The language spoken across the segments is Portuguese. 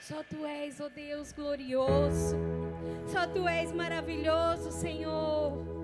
Só Tu és, ó Deus glorioso. Só Tu és maravilhoso, Senhor.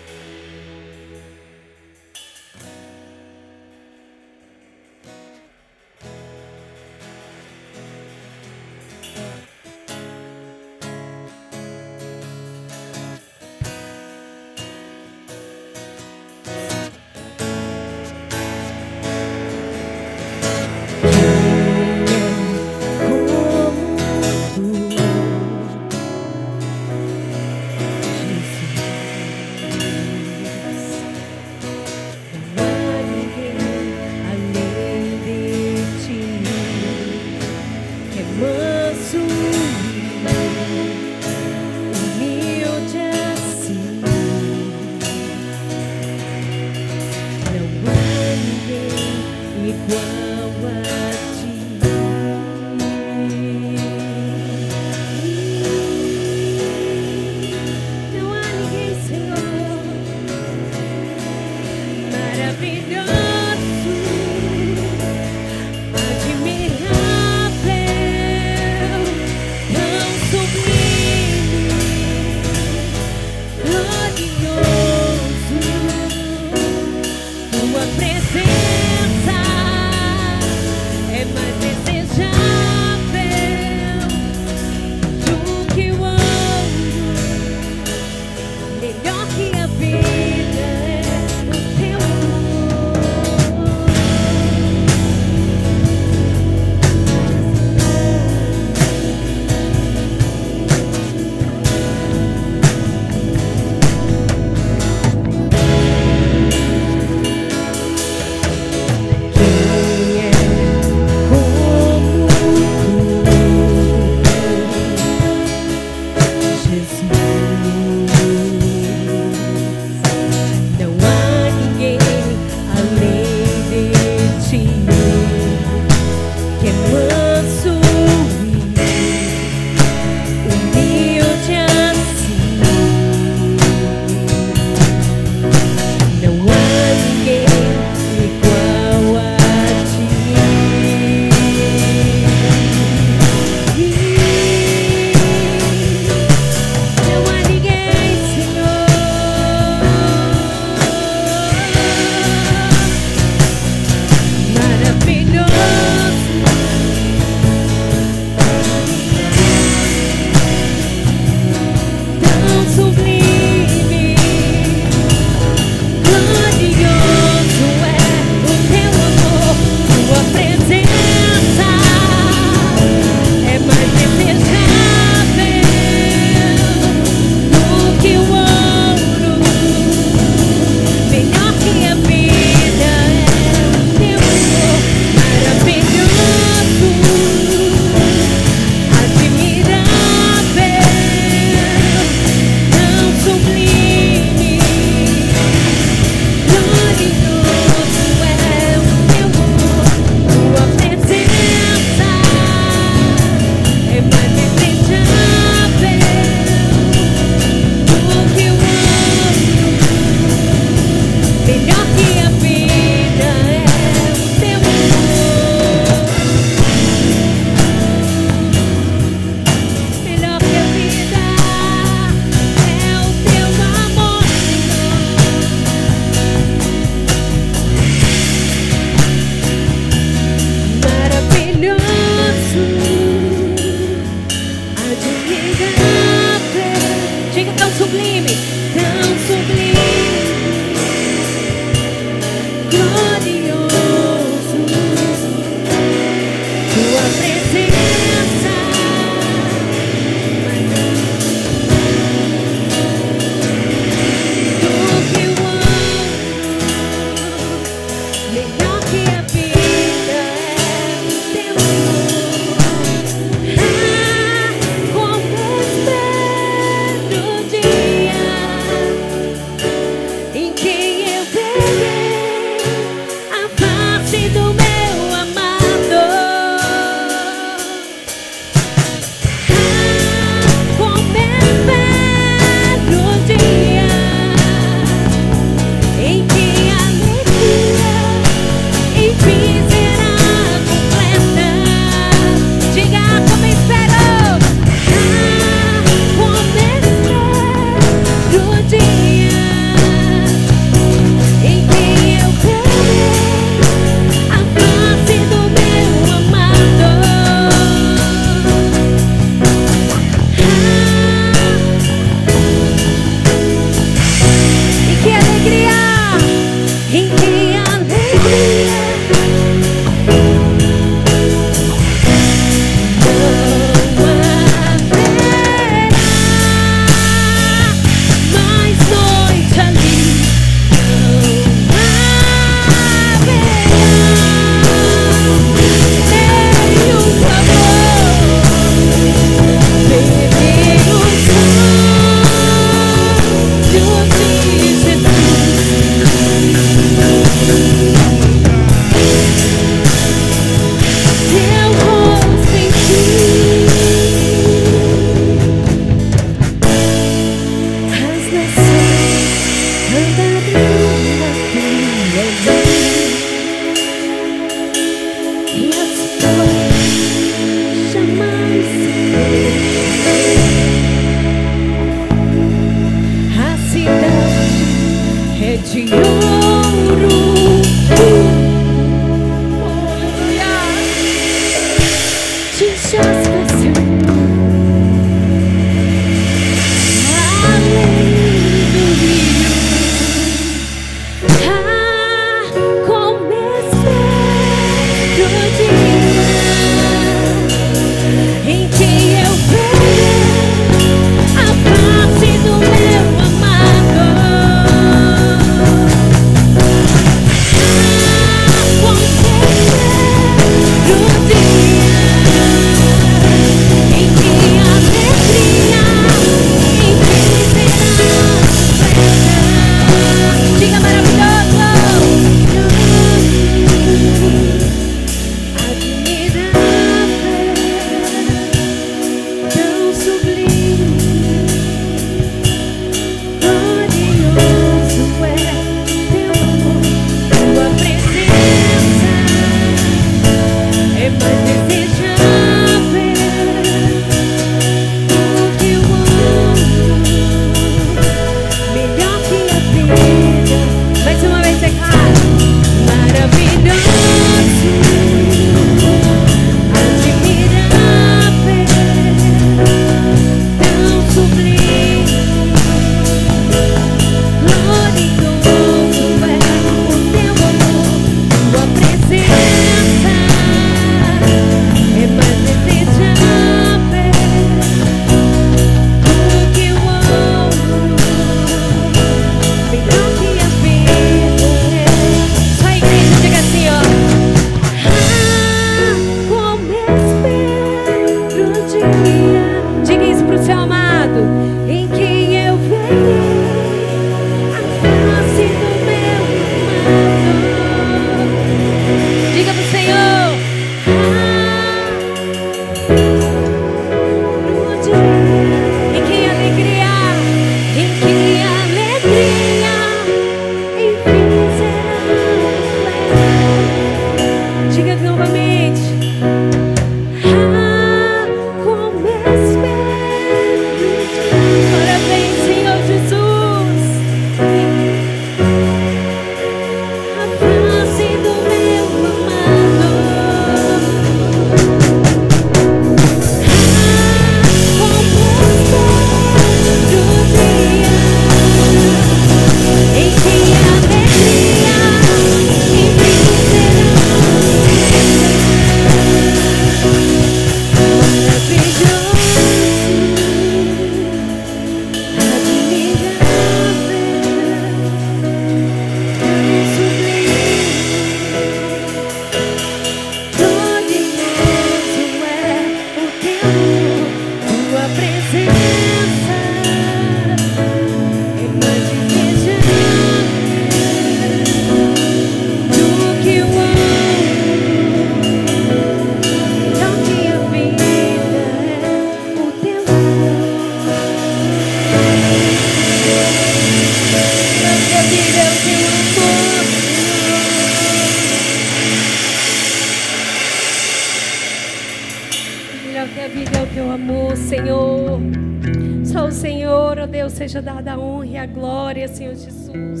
seja dada a honra e a glória, Senhor Jesus.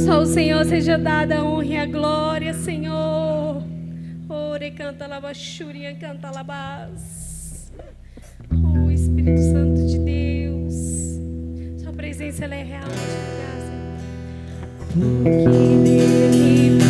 Só o Senhor seja dada a honra e a glória, Senhor. Ore, canta labaxuria, canta labás. Oh, Espírito Santo de Deus, sua presença ela é real neste lugar, Senhor. Porque dele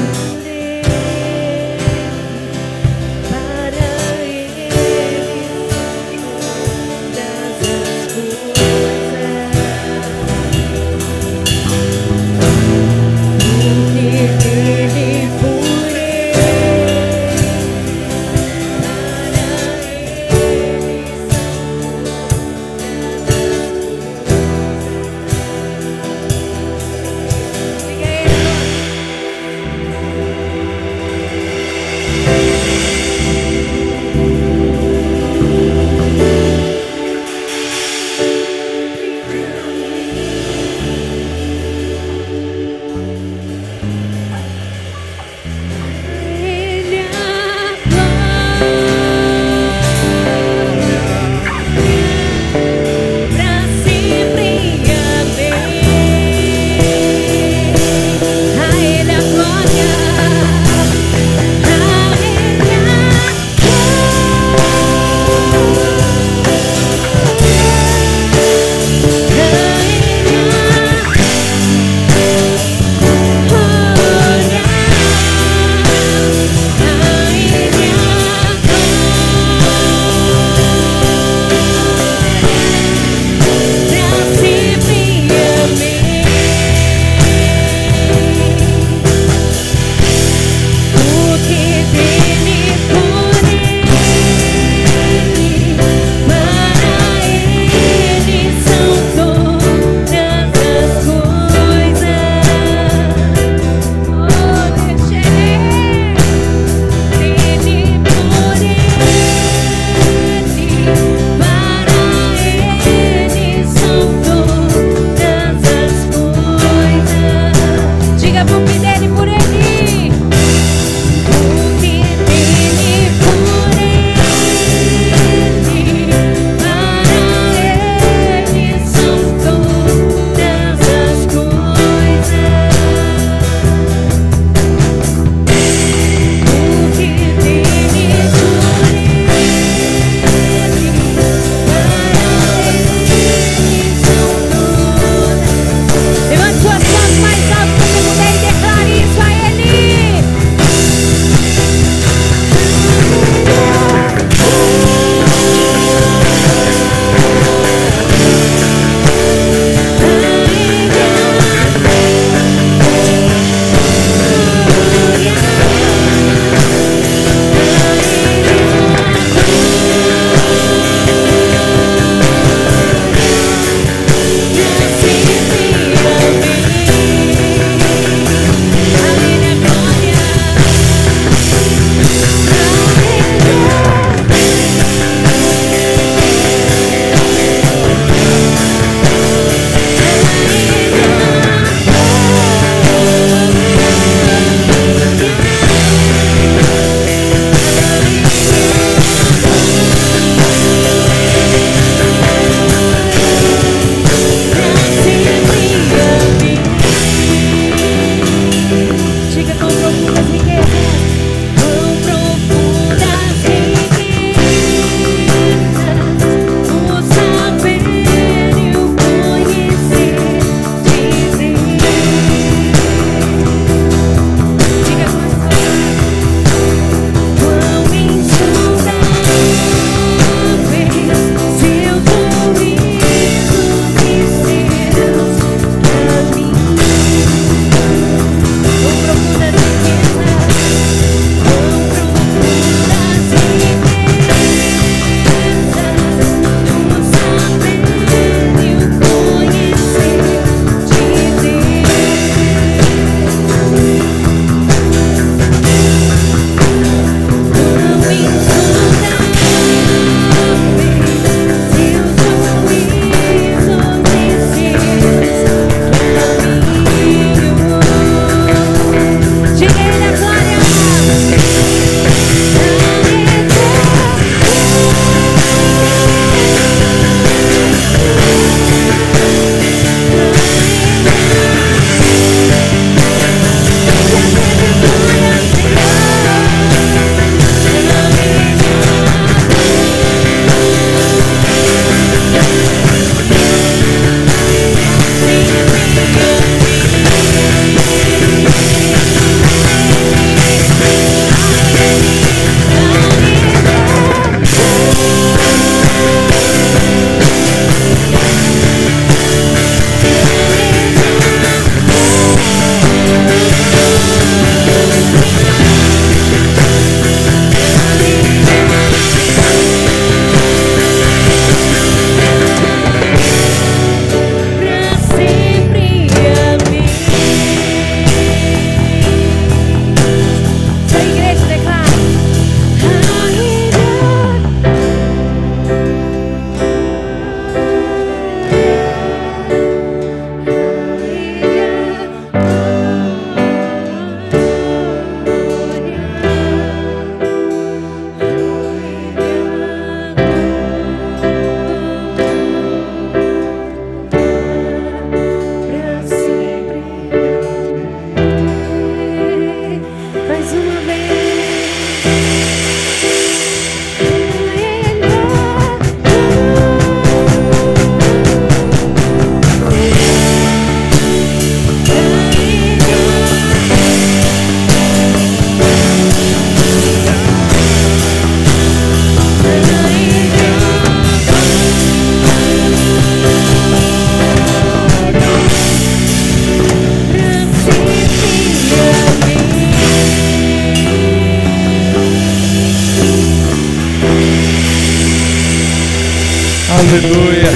Aleluia.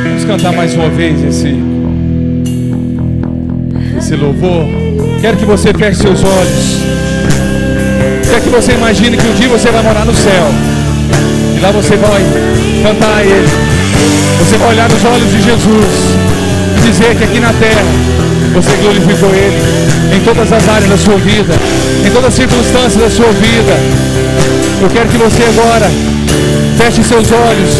Vamos cantar mais uma vez esse louvor. Quero que você feche seus olhos. Quero que você imagine que um dia você vai morar no céu. E lá você vai cantar a Ele. Você vai olhar nos olhos de Jesus e dizer que aqui na terra você glorificou Ele em todas as áreas da sua vida, em todas as circunstâncias da sua vida. Eu quero que você agora feche seus olhos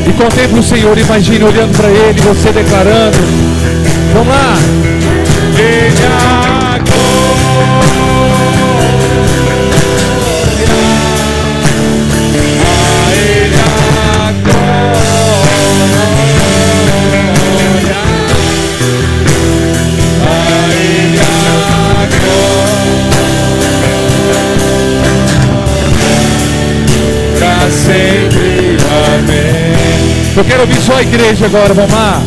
e contemple o Senhor. Imagine olhando para Ele, você declarando. Vamos lá. Veja sempre, amém. Eu quero ouvir só a igreja agora, vamos lá.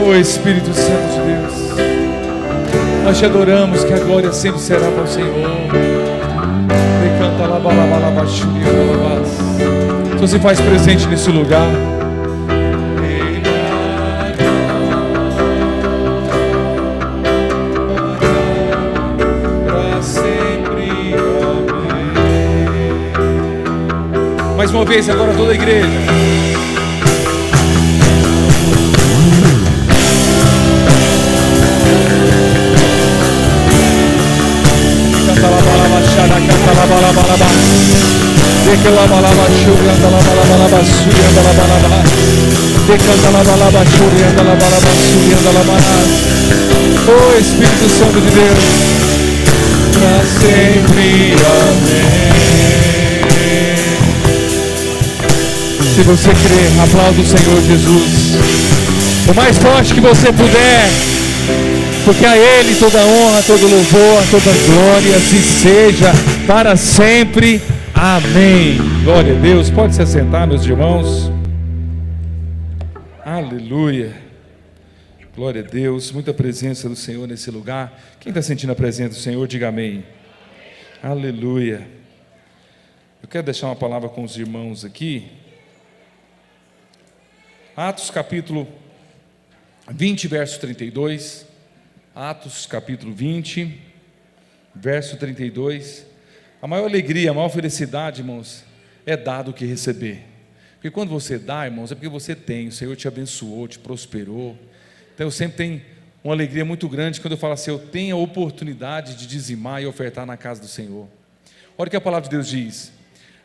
Oh Espírito Santo de Deus, nós te adoramos, que a glória sempre será para o Senhor. Então se faz presente nesse lugar. Mais uma vez, agora toda a igreja. Canta lá, balaba, xara, canta lá, balaba, balaba. Deca lá, balaba, xuri, anda lá, balaba, balaba, suri, anda lá, balaba. Decanta lá, balaba, xuri, anda lá, balaba, suri, anda lá, balaba. Oh Espírito Santo de Deus, pra sempre, amém. Se você crer, aplauda o Senhor Jesus o mais forte que você puder, porque a Ele toda honra, todo louvor, toda glória, assim seja para sempre, amém. Glória a Deus. Pode se assentar, meus irmãos. Aleluia, glória a Deus. Muita presença do Senhor nesse lugar. Quem está sentindo a presença do Senhor, diga amém. Aleluia. Eu quero deixar uma palavra com os irmãos aqui. Atos capítulo 20, verso 32. Atos capítulo 20, verso 32. A maior alegria, a maior felicidade, irmãos, é dar do que receber. Porque quando você dá, irmãos, é porque você tem. O Senhor te abençoou, te prosperou. Então eu sempre tenho uma alegria muito grande quando eu falo assim: eu tenho a oportunidade de dizimar e ofertar na casa do Senhor. Olha o que a palavra de Deus diz: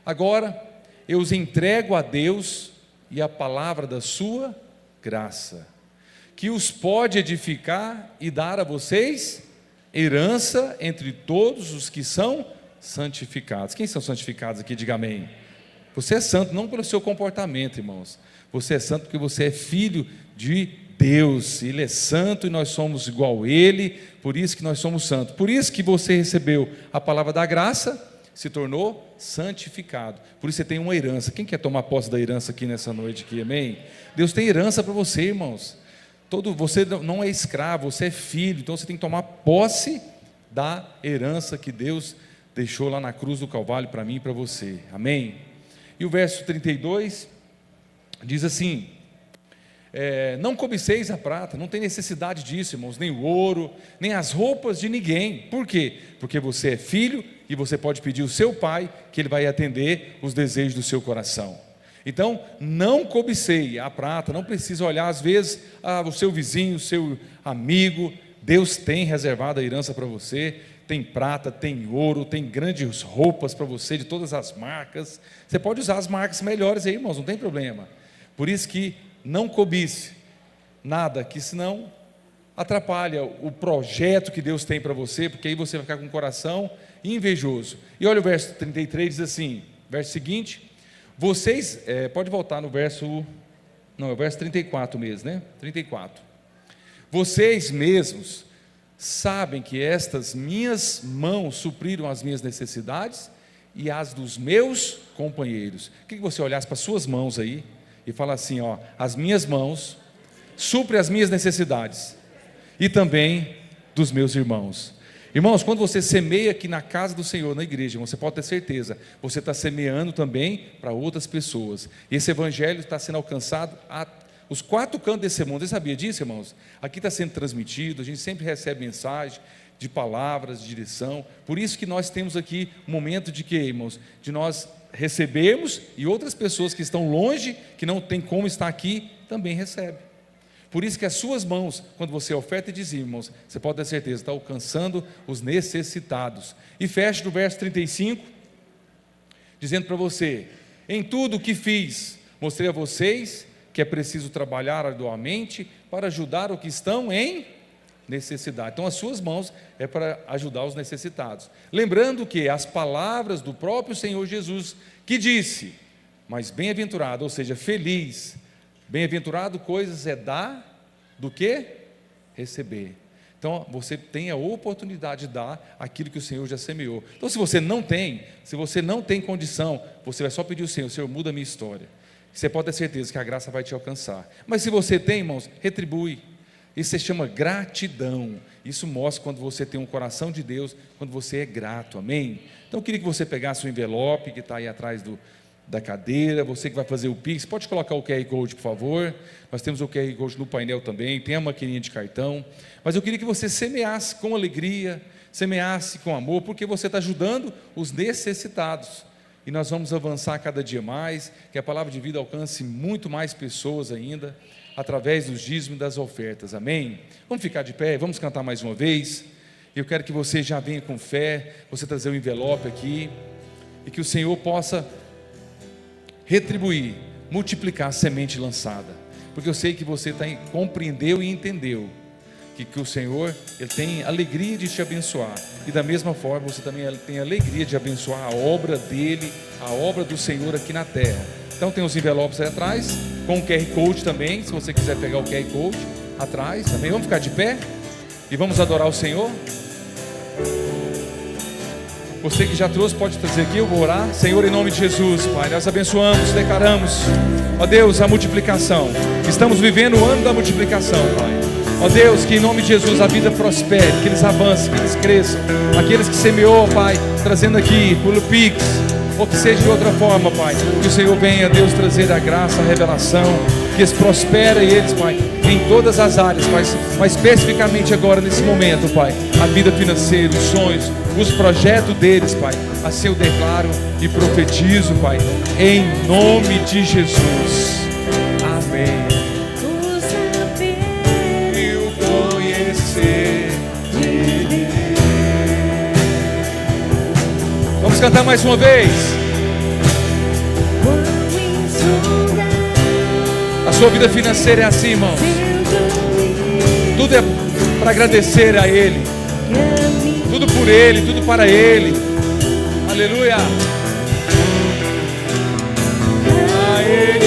agora eu os entrego a Deus e a palavra da sua graça, que os pode edificar e dar a vocês herança entre todos os que são santificados. Quem são santificados aqui? Diga amém. Você é santo não pelo seu comportamento, irmãos. Você é santo porque você é filho de Deus. Ele é santo e nós somos igual a Ele. Por isso que nós somos santos. Por isso que você recebeu a palavra da graça, se tornou santificado. Por isso você tem uma herança. Quem quer tomar posse da herança aqui nessa noite aqui, amém? Deus tem herança para você, irmãos. Você não é escravo, você é filho. Então você tem que tomar posse da herança que Deus deixou lá na cruz do Calvário para mim e para você, amém? E o verso 32 diz assim: não cobiceis a prata. Não tem necessidade disso, irmãos, nem o ouro, nem as roupas de ninguém. Por quê? Porque você é filho e você pode pedir ao seu pai, que ele vai atender os desejos do seu coração. Então, não cobiceie a prata. Não precisa olhar, às vezes, o seu vizinho, o seu amigo. Deus tem reservado a herança para você. Tem prata, tem ouro, tem grandes roupas para você, de todas as marcas. Você pode usar as marcas melhores aí, irmãos, não tem problema. Por isso que não cobice nada que senão atrapalha o projeto que Deus tem para você, porque aí você vai ficar com o coração invejoso. E olha o verso 33, diz assim, verso seguinte: vocês, pode voltar no verso, não, é o verso 34 mesmo, né? 34. Vocês mesmos sabem que estas minhas mãos supriram as minhas necessidades e as dos meus companheiros. Que você olhasse para suas mãos aí e fala assim, ó: as minhas mãos suprem as minhas necessidades e também dos meus irmãos. Irmãos, quando você semeia aqui na casa do Senhor, na igreja, você pode ter certeza, você está semeando também para outras pessoas. Esse evangelho está sendo alcançado os 4 cantos desse mundo. Você sabia disso, irmãos? Aqui está sendo transmitido, a gente sempre recebe mensagem de palavras, de direção. Por isso que nós temos aqui um momento de quê, irmãos? De nós recebermos e outras pessoas que estão longe, que não tem como estar aqui, também recebem. Por isso que as suas mãos, quando você oferta e dizima, irmãos, você pode ter certeza, está alcançando os necessitados. E fecha no verso 35, dizendo para você: em tudo o que fiz, mostrei a vocês que é preciso trabalhar arduamente para ajudar os que estão em necessidade. Então as suas mãos é para ajudar os necessitados. Lembrando que as palavras do próprio Senhor Jesus, que disse: mas bem-aventurado, ou seja, feliz, bem-aventurado coisas é dar do que? Receber. Então você tem a oportunidade de dar aquilo que o Senhor já semeou. Então se você não tem condição, você vai só pedir ao Senhor: Senhor, muda a minha história. Você pode ter certeza que a graça vai te alcançar. Mas se você tem, irmãos, retribui. Isso se chama gratidão. Isso mostra quando você tem um coração de Deus, quando você é grato, amém? Então eu queria que você pegasse o envelope que está aí atrás da cadeira. Você que vai fazer o Pix, pode colocar o QR Code, por favor. Nós temos o QR Code no painel também, tem a maquininha de cartão. Mas eu queria que você semeasse com alegria, semeasse com amor, porque você está ajudando os necessitados. E nós vamos avançar cada dia mais, que a palavra de vida alcance muito mais pessoas ainda, através dos dízimos e das ofertas, amém? Vamos ficar de pé, vamos cantar mais uma vez. Eu quero que você já venha com fé, você trazer o envelope aqui, e que o Senhor possa retribuir, multiplicar a semente lançada, porque eu sei que você compreendeu e entendeu que o Senhor, Ele tem alegria de te abençoar, e da mesma forma você também tem alegria de abençoar a obra dEle, a obra do Senhor aqui na terra. Então tem os envelopes aí atrás, com o QR Code também, se você quiser pegar o QR Code atrás também. Vamos ficar de pé e vamos adorar o Senhor. Você que já trouxe pode trazer aqui, eu vou orar. Senhor, em nome de Jesus, Pai, nós abençoamos, declaramos, ó Deus, a multiplicação. Estamos vivendo o ano da multiplicação, Pai. Ó Deus, que em nome de Jesus a vida prospere, que eles avancem, que eles cresçam. Aqueles que semeou, Pai, trazendo aqui pelo Pix, ou que seja de outra forma, Pai, que o Senhor venha, Deus, trazer a graça, a revelação, que eles prosperem eles, Pai, em todas as áreas, Pai, mas especificamente agora nesse momento, Pai, a vida financeira, os sonhos, os projetos deles, Pai, assim eu declaro e profetizo, Pai, em nome de Jesus, amém. Vamos cantar mais uma vez. A sua vida financeira é assim, irmãos. Tudo é para agradecer a Ele. Tudo por Ele, tudo para Ele. Aleluia. A Ele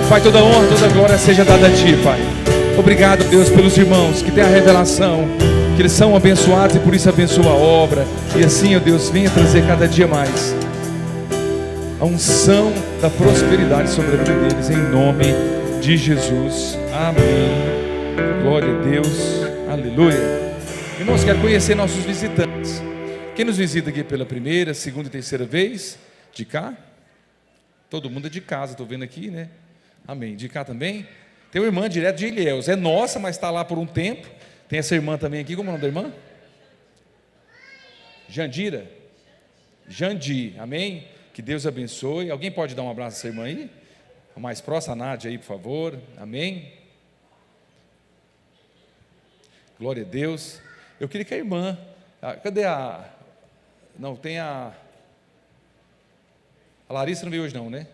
Pai, toda honra, toda glória seja dada a Ti, Pai. Obrigado, Deus, pelos irmãos que têm a revelação, que eles são abençoados e por isso abençoa a obra. E assim, ó Deus, venha trazer cada dia mais a unção da prosperidade sobre a vida deles, em nome de Jesus. Amém. Glória a Deus. Aleluia. Irmãos, quero conhecer nossos visitantes. Quem nos visita aqui pela primeira, segunda e terceira vez? De cá? Todo mundo é de casa, estou vendo aqui, né? Amém. De cá também? Tem uma irmã direto de Ilhéus. É nossa, mas está lá por um tempo. Tem essa irmã também aqui. Como é o nome da irmã? Jandira. Jandi. Amém? Que Deus abençoe. Alguém pode dar um abraço a essa irmã aí? A mais próxima, a Nádia aí, por favor. Amém? Glória a Deus. Eu queria que a irmã... Cadê a... Não, tem a Larissa não veio hoje não, né?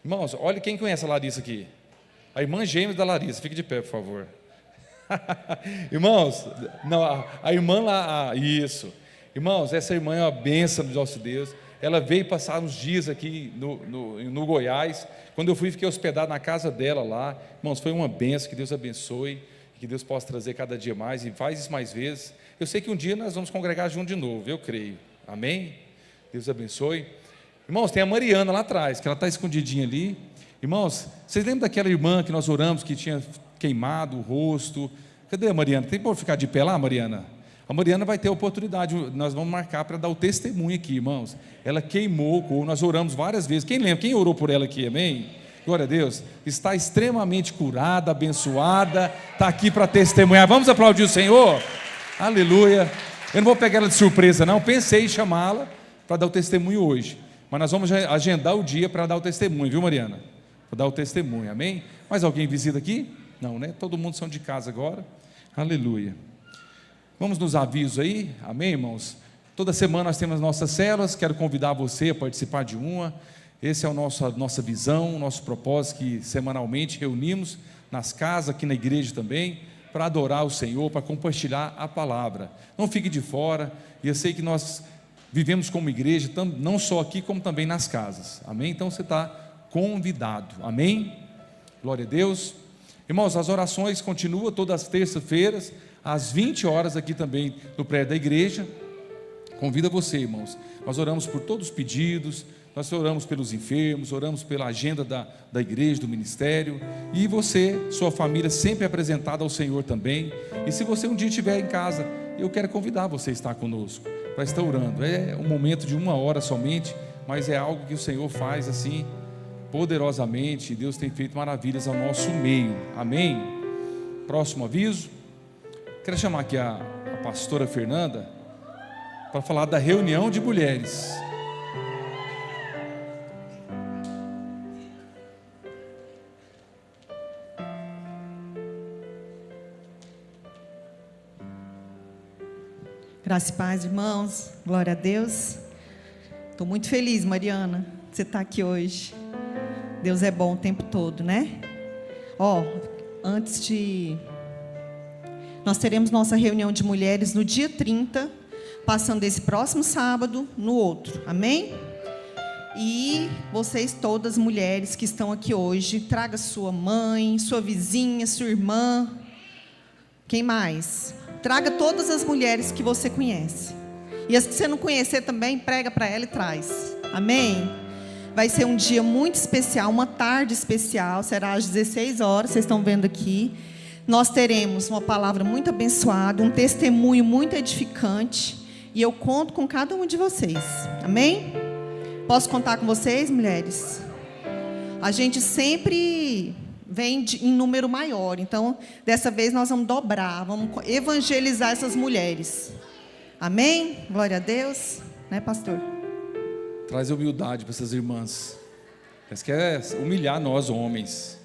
Irmãos, olha quem conhece a Larissa aqui. A irmã gêmea da Larissa. Fique de pé, por favor. Irmãos, não, a irmã lá, isso. Irmãos, essa irmã é uma bênção do nosso Deus. Ela veio passar uns dias aqui no Goiás. Quando eu fui, fiquei hospedado na casa dela lá. Irmãos, foi uma bênção, que Deus abençoe. que Deus possa trazer cada dia mais, e faz isso mais vezes. Eu sei que um dia nós vamos congregar junto de novo, eu creio. Amém? Deus abençoe. Irmãos, tem a Mariana lá atrás, que ela está escondidinha ali. Irmãos, vocês lembram daquela irmã que nós oramos, que tinha queimado o rosto? Cadê a Mariana? Tem por ficar de pé lá, Mariana? A Mariana vai ter a oportunidade, nós vamos marcar para dar o testemunho aqui, irmãos. Ela queimou o corpo, nós oramos várias vezes. Quem lembra? Quem orou por ela aqui? Amém? Glória a Deus. Está extremamente curada, abençoada, está aqui para testemunhar. Vamos aplaudir o Senhor? Aleluia. Eu não vou pegar ela de surpresa, não. Pensei em chamá-la para dar o testemunho hoje, mas nós vamos agendar o dia para dar o testemunho, viu, Mariana? Para dar o testemunho, amém? Mais alguém visita aqui? Não, né? Todo mundo são de casa agora. Aleluia. Vamos nos avisos aí, amém, irmãos? Toda semana nós temos nossas células, quero convidar você a participar de uma. Esse é a nossa visão, o nosso propósito, que semanalmente reunimos nas casas, aqui na igreja também, para adorar o Senhor, para compartilhar a palavra. Não fique de fora, e eu sei que nós vivemos como igreja, não só aqui, como também nas casas, amém? Então você está convidado, amém? Glória a Deus. Irmãos, as orações continuam todas as terças-feiras, às 20 horas aqui também no prédio da igreja. Convido você, irmãos. Nós oramos por todos os pedidos, nós oramos pelos enfermos, oramos pela agenda da igreja, do ministério, e você, sua família, sempre apresentada ao Senhor também. E se você um dia estiver em casa, eu quero convidar você a estar conosco, para estar orando. É um momento de 1 hora somente, mas é algo que o Senhor faz assim, poderosamente. Deus tem feito maravilhas ao nosso meio, amém? Próximo aviso. Quero chamar aqui a pastora Fernanda para falar da reunião de mulheres. Graça e paz, irmãos, glória a Deus. Estou muito feliz, Mariana, de você estar aqui hoje. Deus é bom o tempo todo, né? Nós teremos nossa reunião de mulheres no dia 30, passando esse próximo sábado no outro, amém? E vocês todas, mulheres que estão aqui hoje, traga sua mãe, sua vizinha, sua irmã, quem mais? Traga todas as mulheres que você conhece. E as que você não conhecer também, prega para ela e traz. Amém? Vai ser um dia muito especial, uma tarde especial. Será às 16 horas, vocês estão vendo aqui. Nós teremos uma palavra muito abençoada, um testemunho muito edificante. E eu conto com cada um de vocês. Amém? Posso contar com vocês, mulheres? A gente sempre vem em número maior. Então, dessa vez nós vamos dobrar, vamos evangelizar essas mulheres. Amém? Glória a Deus. Né, pastor? Traz humildade para essas irmãs. Elas querem humilhar nós, homens.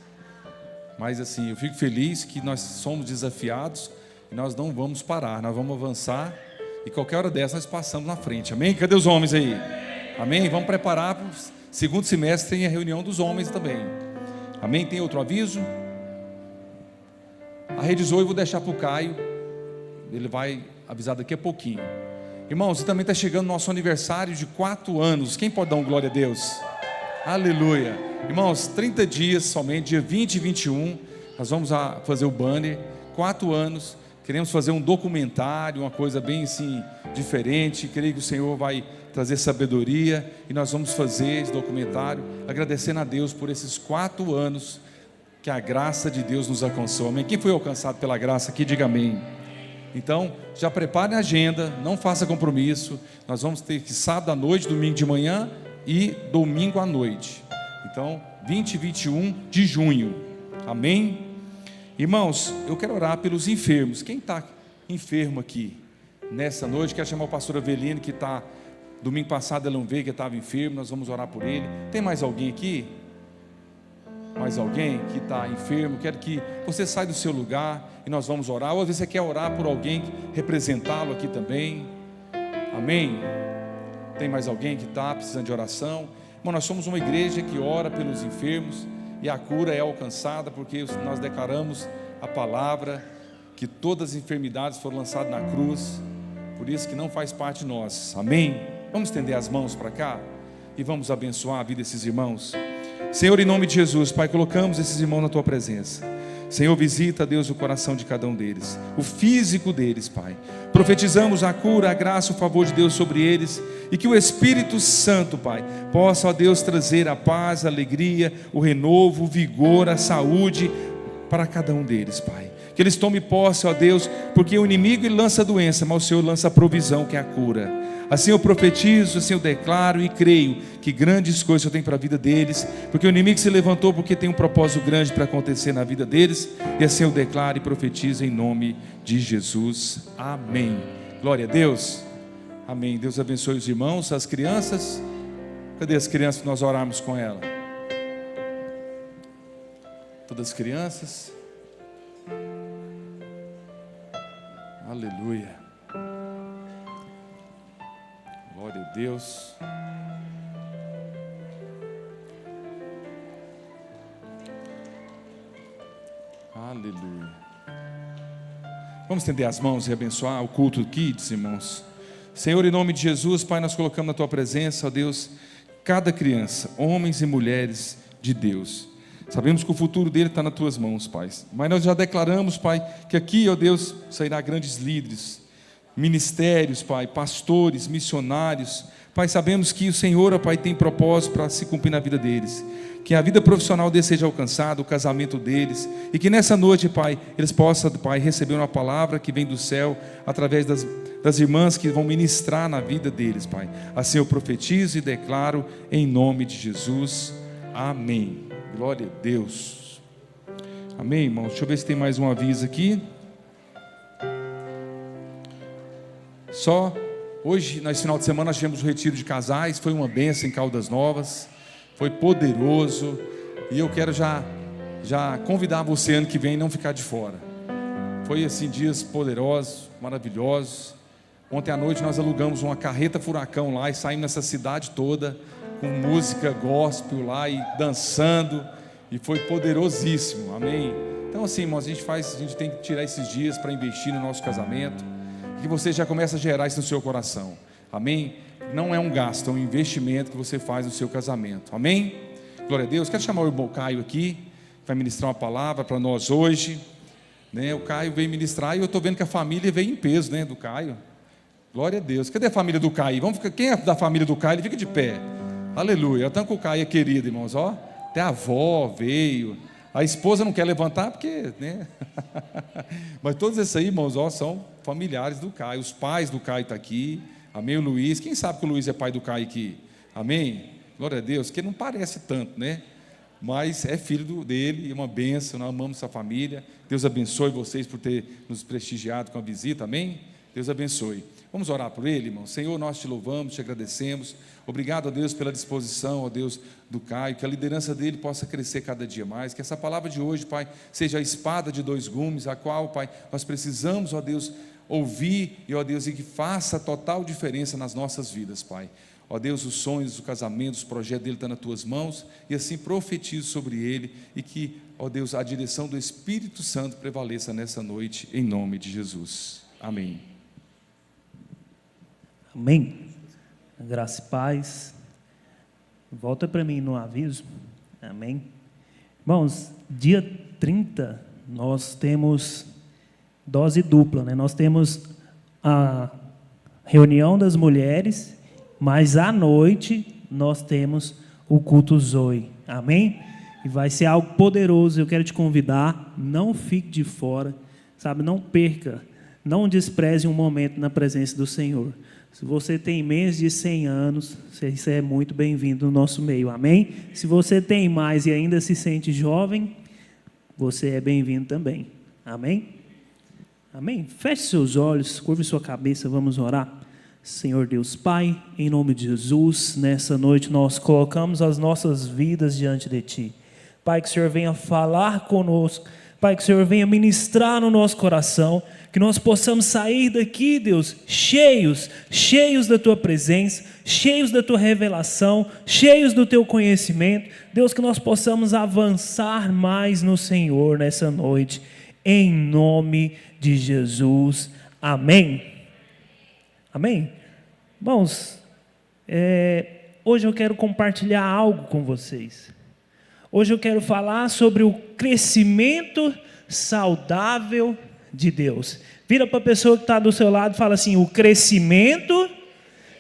Mas assim, eu fico feliz que nós somos desafiados e nós não vamos parar, nós vamos avançar. E qualquer hora dessa nós passamos na frente. Amém? Cadê os homens aí? Amém? Vamos preparar para o segundo semestre, tem a reunião dos homens também. Amém? Tem outro aviso? A Rede Zoe eu vou deixar para o Caio. Ele vai avisar daqui a pouquinho. Irmãos, também está chegando nosso aniversário de 4 anos. Quem pode dar um glória a Deus? Aleluia. Irmãos, 30 dias somente, dia 20 e 21, nós vamos fazer o banner. 4 anos. Queremos fazer um documentário, uma coisa bem assim, diferente. Creio que o Senhor vai trazer sabedoria e nós vamos fazer esse documentário, agradecendo a Deus por esses 4 anos que a graça de Deus nos alcançou. Amém? Quem foi alcançado pela graça aqui, diga amém. Então, já prepare a agenda, não faça compromisso. Nós vamos ter que sábado à noite, domingo de manhã e domingo à noite. Então, 20 e 21 de junho. Amém? Irmãos, eu quero orar pelos enfermos. Quem está enfermo aqui nessa noite? Quero chamar o pastor Avelino, que está, domingo passado ela não veio, que estava enfermo, nós vamos orar por ele. Tem mais alguém aqui? Mais alguém que está enfermo? Quero que você saia do seu lugar e nós vamos orar. Ou às vezes você quer orar por alguém, representá-lo aqui também. Amém? Tem mais alguém que está precisando de oração? Irmão, nós somos uma igreja que ora pelos enfermos e a cura é alcançada, porque nós declaramos a palavra que todas as enfermidades foram lançadas na cruz, por isso que não faz parte de nós. Amém? Vamos estender as mãos para cá e vamos abençoar a vida desses irmãos. Senhor, em nome de Jesus, Pai, colocamos esses irmãos na Tua presença. Senhor, visita, Deus, o coração de cada um deles, o físico deles, Pai. Profetizamos a cura, a graça, o favor de Deus sobre eles, e que o Espírito Santo, Pai, possa, ó Deus, trazer a paz, a alegria, o renovo, o vigor, a saúde para cada um deles, Pai. Que eles tomem posse, ó Deus, porque o inimigo ele lança a doença, mas o Senhor lança a provisão, que é a cura. Assim eu profetizo, assim eu declaro e creio que grandes coisas eu tenho para a vida deles, porque o inimigo se levantou porque tem um propósito grande para acontecer na vida deles, e assim eu declaro e profetizo em nome de Jesus. Amém. Glória a Deus. Amém. Deus abençoe os irmãos, as crianças. Cadê as crianças que nós oramos com ela? Todas as crianças. Aleluia. Glória a Deus. Aleluia. Vamos estender as mãos e abençoar o culto Kids, irmãos. Senhor, em nome de Jesus, Pai, nós colocamos na Tua presença, ó Deus, cada criança, homens e mulheres de Deus. Sabemos que o futuro dele está nas Tuas mãos, Pai. Mas nós já declaramos, Pai, que aqui, ó Deus, sairá grandes líderes, ministérios, Pai, pastores, missionários. Pai, sabemos que o Senhor, ó Pai, tem propósito para se cumprir na vida deles. Que a vida profissional deles seja alcançada, o casamento deles, e que nessa noite, Pai, eles possam, Pai, receber uma palavra que vem do céu, através das irmãs que vão ministrar na vida deles, Pai. Assim eu profetizo e declaro em nome de Jesus. Amém. Glória a Deus. Amém, irmãos. Deixa eu ver se tem mais um aviso aqui. Só hoje, nesse final de semana, nós tivemos o retiro de casais. Foi uma bênção em Caldas Novas. Foi poderoso. E eu quero já convidar você ano que vem não ficar de fora. Foi assim, dias poderosos, maravilhosos. Ontem à noite nós alugamos uma carreta furacão lá e saímos nessa cidade toda com música gospel lá e dançando. E foi poderosíssimo. Amém. Então assim, irmãos, a gente tem que tirar esses dias para investir no nosso casamento. Que você já começa a gerar isso no seu coração. Amém? Não é um gasto, é um investimento que você faz no seu casamento. Amém? Glória a Deus. Quero chamar o irmão Caio aqui, vai ministrar uma palavra para nós hoje, né? O Caio veio ministrar e eu estou vendo que a família veio em peso, né, do Caio. Glória a Deus. Cadê a família do Caio? Quem é da família do Caio? Ele fica de pé. Aleluia. Tanto que o Caio é querido, irmãos, ó. Até a avó veio. A esposa não quer levantar porque, né? Mas todos esses aí, irmãos, ó, são familiares do Caio. Os pais do Caio estão aqui. Amém, o Luiz. Quem sabe que o Luiz é pai do Caio aqui? Amém? Glória a Deus. Que não parece tanto, né? Mas é filho dele e uma bênção. Nós amamos essa família. Deus abençoe vocês por ter nos prestigiado com a visita. Amém? Deus abençoe. Vamos orar por ele, irmão. Senhor, nós te louvamos, te agradecemos. Obrigado, ó Deus, pela disposição, ó Deus, do Caio. Que a liderança dele possa crescer cada dia mais. Que essa palavra de hoje, Pai, seja a espada de dois gumes, a qual, Pai, nós precisamos, ó Deus, ouvir, e ó Deus, e que faça total diferença nas nossas vidas, Pai. Ó Deus, os sonhos, o casamento, os projetos dele estão nas Tuas mãos, e assim profetizo sobre ele, e que, ó Deus, a direção do Espírito Santo prevaleça nessa noite, em nome de Jesus. Amém. Amém. Graça e paz. Volta para mim no aviso. Amém. Irmãos, dia 30 nós temos dose dupla, né? Nós temos a reunião das mulheres, mas à noite nós temos o culto Zoe. Amém? E vai ser algo poderoso. Eu quero te convidar, não fique de fora, sabe? Não perca, não despreze um momento na presença do Senhor. Se você tem menos de 100 anos, você é muito bem-vindo no nosso meio, amém? Se você tem mais e ainda se sente jovem, você é bem-vindo também, amém? Amém? Feche seus olhos, curve sua cabeça, vamos orar. Senhor Deus Pai, em nome de Jesus, nessa noite nós colocamos as nossas vidas diante de Ti. Pai, que o Senhor venha falar conosco, Pai, que o Senhor venha ministrar no nosso coração, que nós possamos sair daqui, Deus, cheios da Tua presença, cheios da Tua revelação, cheios do Teu conhecimento. Deus, que nós possamos avançar mais no Senhor nessa noite, em nome de Jesus. Amém. Amém? Irmãos, hoje eu quero compartilhar algo com vocês. Hoje eu quero falar sobre o crescimento saudável de Deus. Vira para a pessoa que está do seu lado e fala assim: o crescimento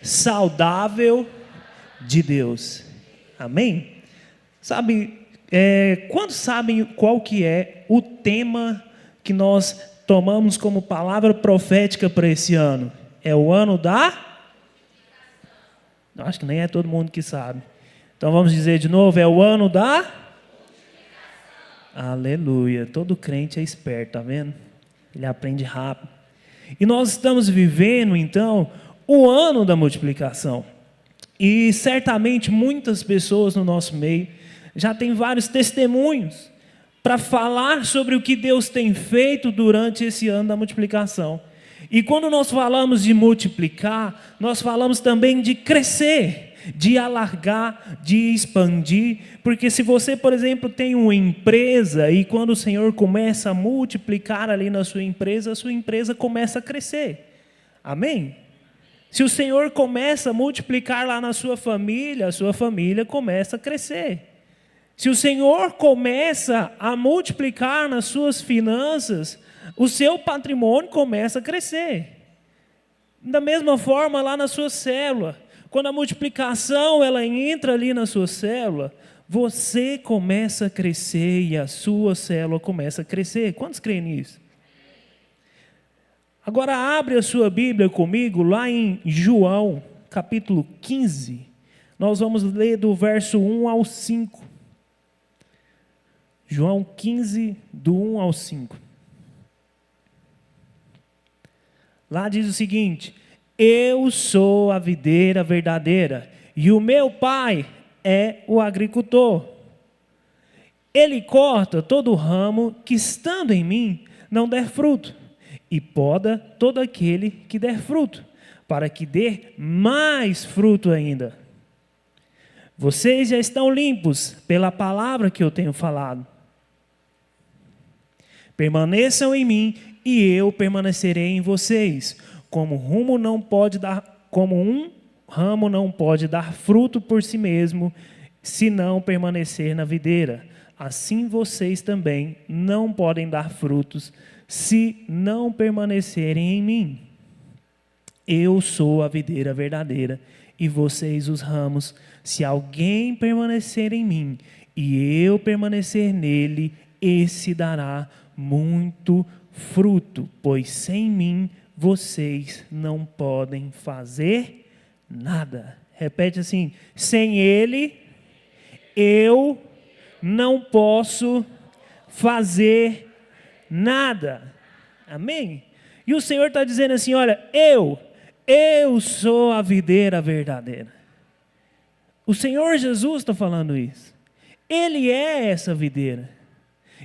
saudável de Deus. Amém? Sabe, quantos sabem qual que é o tema que nós tomamos como palavra profética para esse ano? É o ano acho que nem é todo mundo que sabe. Então vamos dizer de novo, é o ano Aleluia. Todo crente é esperto, tá vendo? Ele aprende rápido. E nós estamos vivendo, então, o ano da multiplicação. E certamente muitas pessoas no nosso meio já têm vários testemunhos para falar sobre o que Deus tem feito durante esse ano da multiplicação. E quando nós falamos de multiplicar, nós falamos também de crescer, de alargar, de expandir, porque se você, por exemplo, tem uma empresa e quando o Senhor começa a multiplicar ali na sua empresa, a sua empresa começa a crescer. Amém? Se o Senhor começa a multiplicar lá na sua família, a sua família começa a crescer. Se o Senhor começa a multiplicar nas suas finanças, o seu patrimônio começa a crescer. Da mesma forma lá na sua célula, quando a multiplicação ela entra ali na sua célula, você começa a crescer e a sua célula começa a crescer. Quantos creem nisso? Agora abre a sua Bíblia comigo lá em João, capítulo 15. Nós vamos ler do verso 1 ao 5. João 15, do 1 ao 5. Lá diz o seguinte: eu sou a videira verdadeira e o meu pai é o agricultor. Ele corta todo o ramo que estando em mim não der fruto e poda todo aquele que der fruto, para que dê mais fruto ainda. Vocês já estão limpos pela palavra que eu tenho falado. Permaneçam em mim e eu permanecerei em vocês. Como um ramo não pode dar fruto por si mesmo, se não permanecer na videira, assim vocês também não podem dar frutos, se não permanecerem em mim. Eu sou a videira verdadeira e vocês os ramos. Se alguém permanecer em mim e eu permanecer nele, esse dará muito fruto, pois sem mim vocês não podem fazer nada. Repete assim: sem ele eu não posso fazer nada. Amém? E o Senhor está dizendo assim: olha, eu sou a videira verdadeira. O Senhor Jesus está falando isso. Ele é essa videira.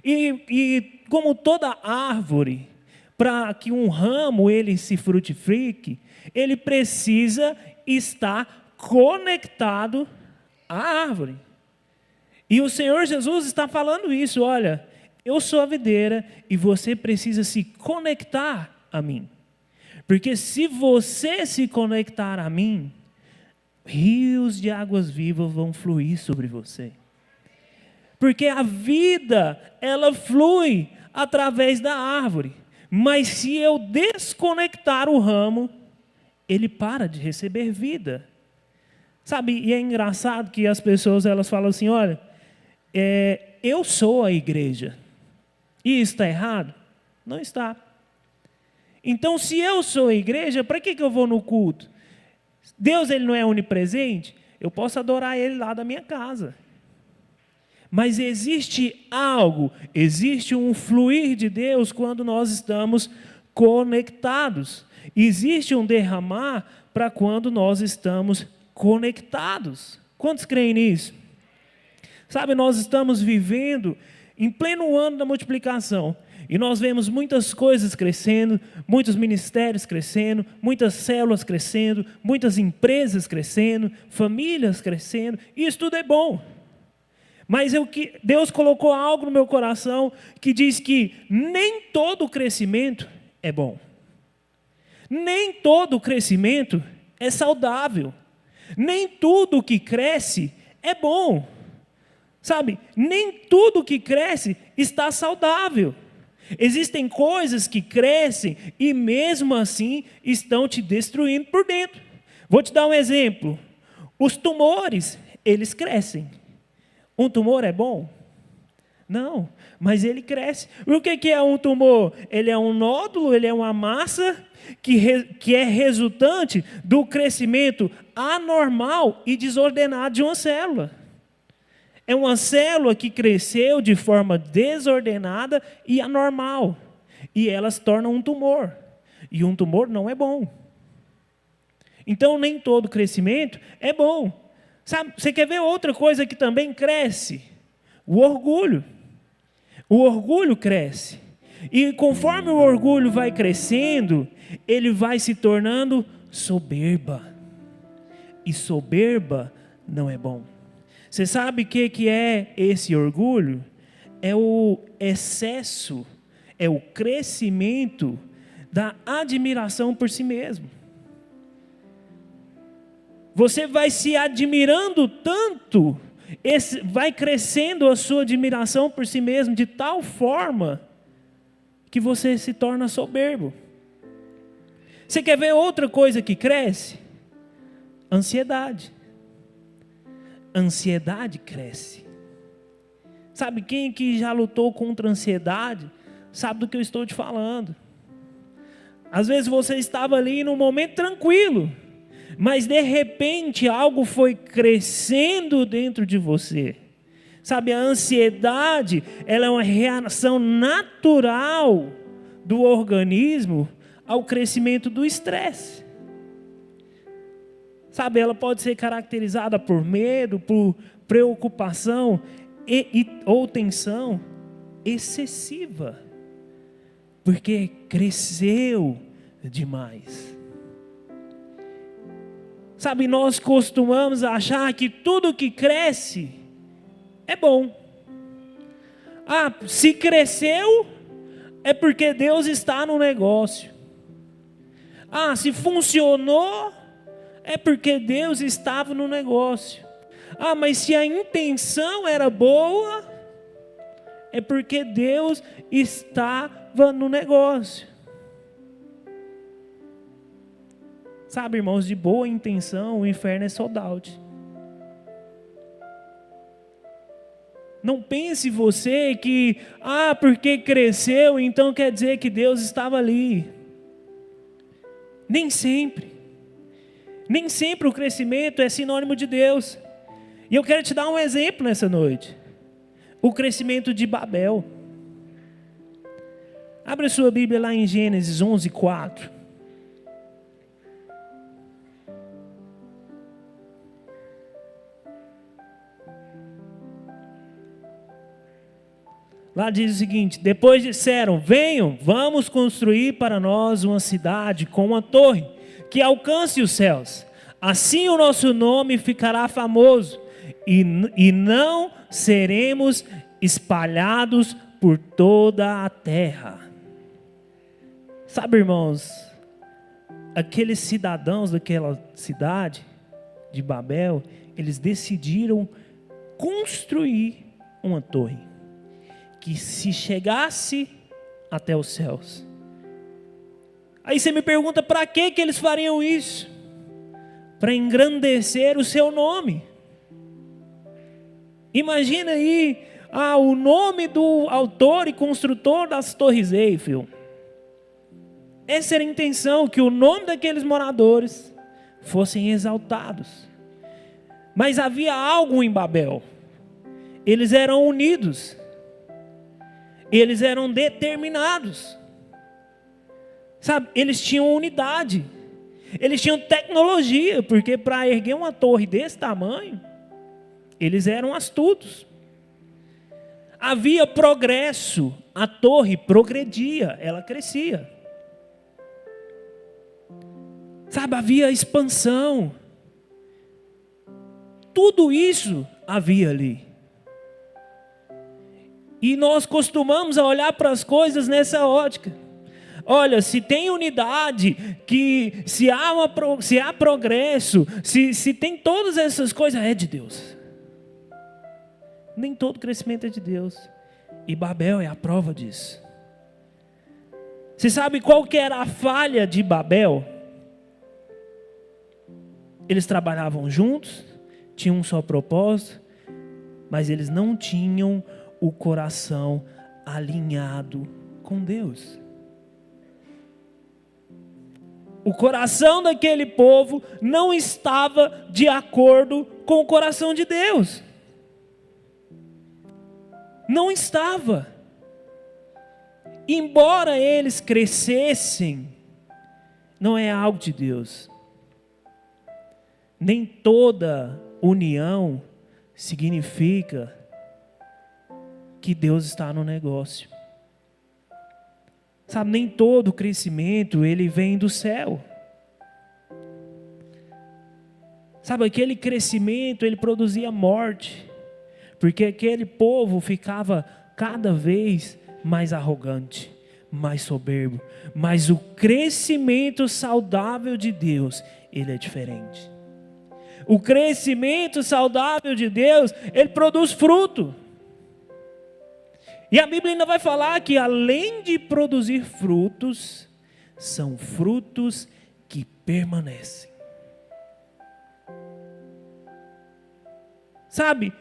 E como toda árvore, para que um ramo ele se frutifique, ele precisa estar conectado à árvore. E o Senhor Jesus está falando isso: olha, eu sou a videira e você precisa se conectar a mim. Porque se você se conectar a mim, rios de águas vivas vão fluir sobre você. Porque a vida, ela flui através da árvore. Mas se eu desconectar o ramo, ele para de receber vida. Sabe, e é engraçado que as pessoas elas falam assim: olha, eu sou a igreja. E isso está errado? Não está. Então, se eu sou a igreja, para que eu vou no culto? Deus ele não é onipresente? Eu posso adorar Ele lá da minha casa. Mas existe algo, existe um fluir de Deus quando nós estamos conectados. Existe um derramar para quando nós estamos conectados. Quantos creem nisso? Sabe, nós estamos vivendo em pleno ano da multiplicação. E nós vemos muitas coisas crescendo, muitos ministérios crescendo, muitas células crescendo, muitas empresas crescendo, famílias crescendo. E isso tudo é bom. Mas Deus colocou algo no meu coração que diz que nem todo crescimento é bom. Nem todo crescimento é saudável. Nem tudo que cresce é bom. Sabe, nem tudo que cresce está saudável. Existem coisas que crescem e mesmo assim estão te destruindo por dentro. Vou te dar um exemplo. Os tumores, eles crescem. Um tumor é bom? Não, mas ele cresce. O que é um tumor? Ele é um nódulo, ele é uma massa que é resultante do crescimento anormal e desordenado de uma célula. É uma célula que cresceu de forma desordenada e anormal. E ela se torna um tumor. E um tumor não é bom. Então, nem todo crescimento é bom. Sabe, você quer ver outra coisa que também cresce? O orgulho. O orgulho cresce. E conforme o orgulho vai crescendo, ele vai se tornando soberba. E soberba não é bom. Você sabe o que é esse orgulho? É o excesso, é o crescimento da admiração por si mesmo. Você vai se admirando tanto, vai crescendo a sua admiração por si mesmo de tal forma que você se torna soberbo. Você quer ver outra coisa que cresce? Ansiedade. Ansiedade cresce. Sabe, quem que já lutou contra a ansiedade sabe do que eu estou te falando. Às vezes você estava ali num momento tranquilo, mas de repente algo foi crescendo dentro de você. Sabe, a ansiedade, ela é uma reação natural do organismo ao crescimento do estresse. Sabe, ela pode ser caracterizada por medo, por preocupação ou tensão excessiva, porque cresceu demais. Sabe, nós costumamos achar que tudo que cresce é bom. Ah, se cresceu, é porque Deus está no negócio. Ah, se funcionou, é porque Deus estava no negócio. Ah, mas se a intenção era boa, é porque Deus estava no negócio. Sabe, irmãos, de boa intenção, o inferno é sold out. Não pense você que, porque cresceu, então quer dizer que Deus estava ali. Nem sempre. Nem sempre o crescimento é sinônimo de Deus. E eu quero te dar um exemplo nessa noite. O crescimento de Babel. Abra sua Bíblia lá em Gênesis 11:4. Lá diz o seguinte: depois disseram, venham, vamos construir para nós uma cidade com uma torre que alcance os céus. Assim o nosso nome ficará famoso e não seremos espalhados por toda a terra. Sabe, irmãos, aqueles cidadãos daquela cidade de Babel, eles decidiram construir uma torre que se chegasse até os céus. Aí você me pergunta, para que eles fariam isso? Para engrandecer o seu nome. Imagina aí, o nome do autor e construtor das Torres Eiffel. Essa era a intenção, que o nome daqueles moradores fossem exaltados. Mas havia algo em Babel. Eles eram unidos. Eles eram determinados. Sabe, eles tinham unidade. Eles tinham tecnologia, porque para erguer uma torre desse tamanho, eles eram astutos. Havia progresso, a torre progredia, ela crescia. Sabe, havia expansão. Tudo isso havia ali. E nós costumamos olhar para as coisas nessa ótica. Olha, se tem unidade, que se há progresso, se tem todas essas coisas, é de Deus. Nem todo crescimento é de Deus. E Babel é a prova disso. Você sabe qual que era a falha de Babel? Eles trabalhavam juntos, tinham um só propósito, mas eles não tinham o coração alinhado com Deus. O coração daquele povo não estava de acordo com o coração de Deus. Não estava. Embora eles crescessem, não é algo de Deus. Nem toda união significa que Deus está no negócio. Sabe, nem todo crescimento ele vem do céu. Sabe, aquele crescimento ele produzia morte, porque aquele povo ficava cada vez mais arrogante, mais soberbo. Mas o crescimento saudável de Deus, ele é diferente. O crescimento saudável de Deus, ele produz fruto. E a Bíblia ainda vai falar que além de produzir frutos, são frutos que permanecem. Sabe,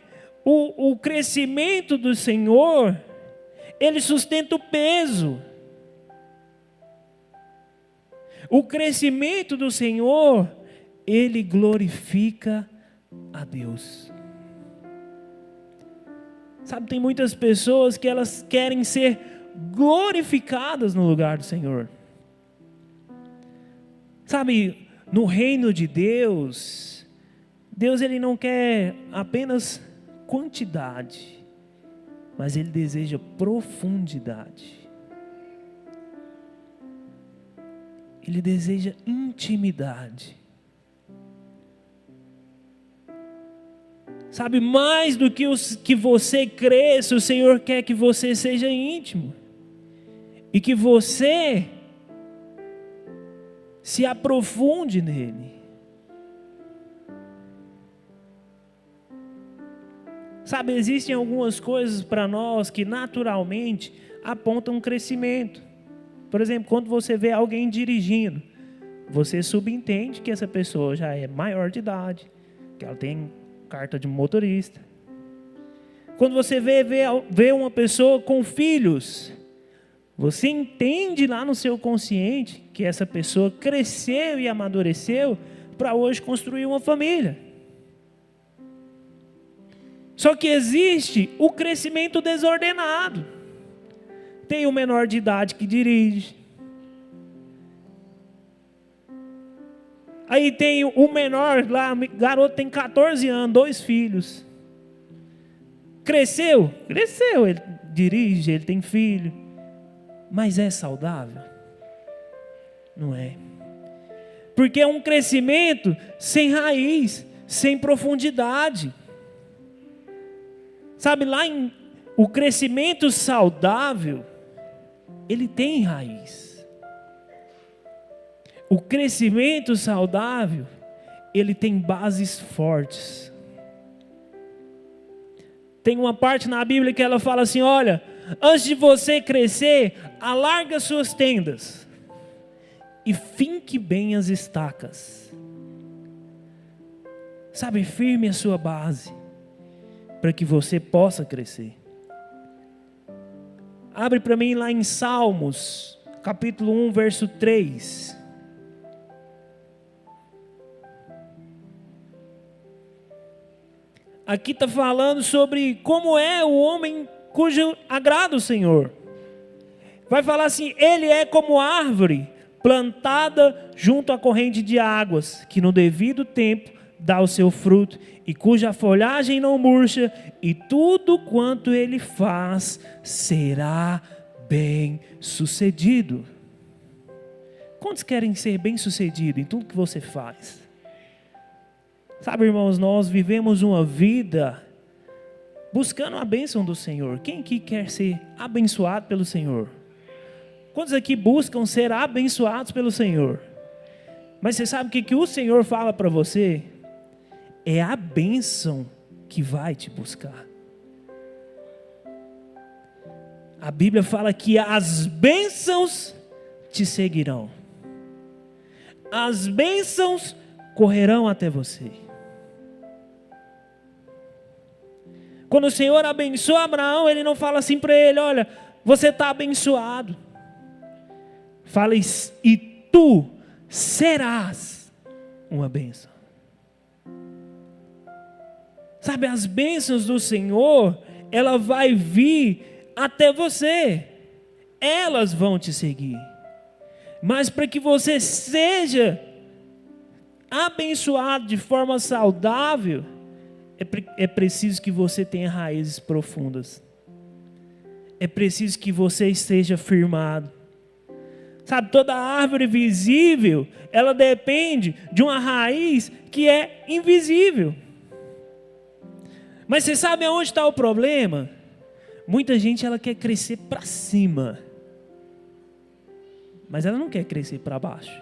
o crescimento do Senhor, ele sustenta o peso. O crescimento do Senhor, ele glorifica a Deus. Sabe, tem muitas pessoas que elas querem ser glorificadas no lugar do Senhor. Sabe, no reino de Deus, Deus ele não quer apenas quantidade, mas ele deseja profundidade. Ele deseja intimidade. Sabe, mais do que você cresça, o Senhor quer que você seja íntimo. E que você se aprofunde nele. Sabe, existem algumas coisas para nós que naturalmente apontam um crescimento. Por exemplo, quando você vê alguém dirigindo, você subentende que essa pessoa já é maior de idade, que ela tem carta de motorista. Quando você vê uma pessoa com filhos, você entende lá no seu consciente que essa pessoa cresceu e amadureceu para hoje construir uma família. Só que existe o crescimento desordenado. Tem o menor de idade que dirige. Aí tem o menor lá, garoto tem 14 anos, 2 filhos. Cresceu? Cresceu, ele dirige, ele tem filho. Mas é saudável? Não é. Porque é um crescimento sem raiz, sem profundidade. Sabe, o crescimento saudável, ele tem raiz. O crescimento saudável, ele tem bases fortes. Tem uma parte na Bíblia que ela fala assim, olha, antes de você crescer, alarga suas tendas e finque bem as estacas. Sabe, firme a sua base, para que você possa crescer. Abre para mim lá em Salmos, capítulo 1, verso 3. Aqui está falando sobre como é o homem cujo agrada o Senhor. Vai falar assim, ele é como árvore plantada junto à corrente de águas, que no devido tempo dá o seu fruto, e cuja folhagem não murcha, e tudo quanto ele faz será bem sucedido. Quantos querem ser bem sucedido em tudo que você faz? Sabe, irmãos, nós vivemos uma vida buscando a bênção do Senhor. Quem aqui quer ser abençoado pelo Senhor? Quantos aqui buscam ser abençoados pelo Senhor? Mas você sabe o que o Senhor fala para você? É a bênção que vai te buscar. A Bíblia fala que as bênçãos te seguirão. As bênçãos correrão até você. Quando o Senhor abençoa Abraão, Ele não fala assim para ele: olha, você está abençoado. Fala: e tu serás uma bênção. Sabe, as bênçãos do Senhor, ela vai vir até você. Elas vão te seguir. Mas para que você seja abençoado de forma saudável, é preciso que você tenha raízes profundas. É preciso que você esteja firmado. Sabe, toda árvore visível, ela depende de uma raiz que é invisível. Mas você sabe aonde está o problema? Muita gente, ela quer crescer para cima, mas ela não quer crescer para baixo.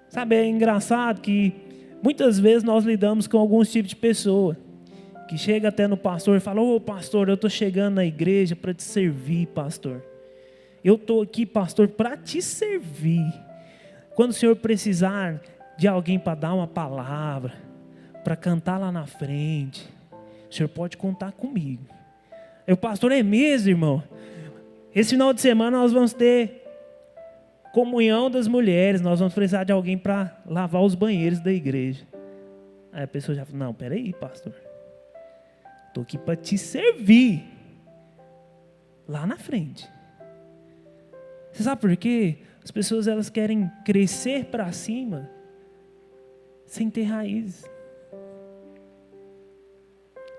Sabe, é engraçado que muitas vezes nós lidamos com alguns tipos de pessoa que chega até no pastor e fala: ô pastor, eu estou chegando na igreja para te servir, pastor. Eu estou aqui, pastor, para te servir. Quando o senhor precisar de alguém para dar uma palavra, para cantar lá na frente, o senhor pode contar comigo. O pastor: é mesmo, irmão? Esse final de semana nós vamos ter comunhão das mulheres, nós vamos precisar de alguém para lavar os banheiros da igreja. Aí a pessoa já fala: não, peraí, pastor, estou aqui para te servir lá na frente. Você sabe por quê? As pessoas, elas querem crescer para cima sem ter raízes.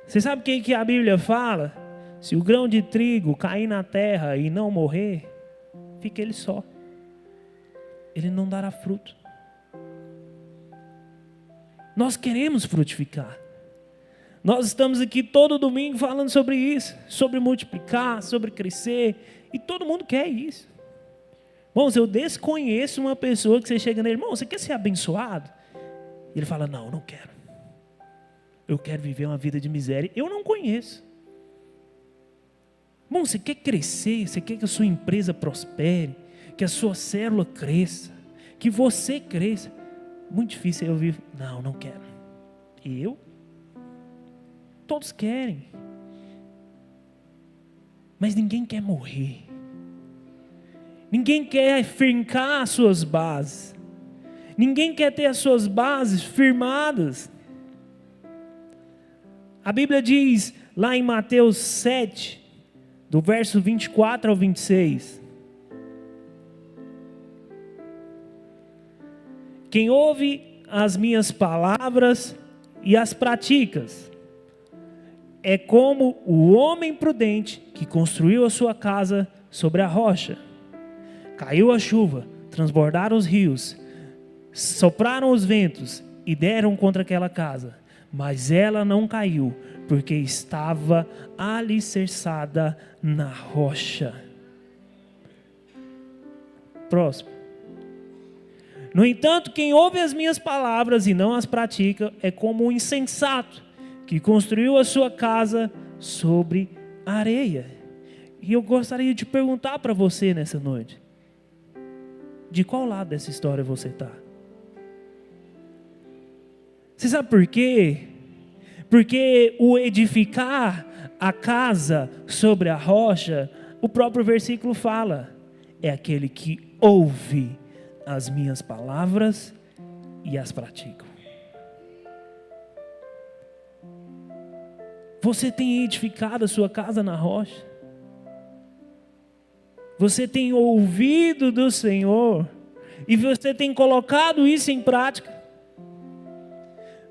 Você sabe o que a Bíblia fala? Se o grão de trigo cair na terra e não morrer, fica ele só. Ele não dará fruto. Nós queremos frutificar. Nós estamos aqui todo domingo falando sobre isso, sobre multiplicar, sobre crescer, e todo mundo quer isso. Irmãos, eu desconheço uma pessoa que você chega nele: irmão, você quer ser abençoado? E ele fala: não, não quero. Eu quero viver uma vida de miséria. Eu não conheço. Irmão, você quer crescer, você quer que a sua empresa prospere, que a sua célula cresça, que você cresça. Muito difícil eu ouvir: não, não quero. E eu? Todos querem. Mas ninguém quer morrer. Ninguém quer fincar as suas bases. Ninguém quer ter as suas bases firmadas. A Bíblia diz lá em Mateus 7, do verso 24 ao 26. Quem ouve as minhas palavras e as pratica é como o homem prudente que construiu a sua casa sobre a rocha. Caiu a chuva, transbordaram os rios, sopraram os ventos e deram contra aquela casa. Mas ela não caiu, porque estava alicerçada na rocha. Próximo. No entanto, quem ouve as minhas palavras e não as pratica é como um insensato que construiu a sua casa sobre areia. E eu gostaria de perguntar para você nessa noite: de qual lado dessa história você está? Você sabe por quê? Porque o edificar a casa sobre a rocha, o próprio versículo fala, é aquele que ouve as minhas palavras e as pratica. Você tem edificado a sua casa na rocha? Você tem ouvido do Senhor e você tem colocado isso em prática?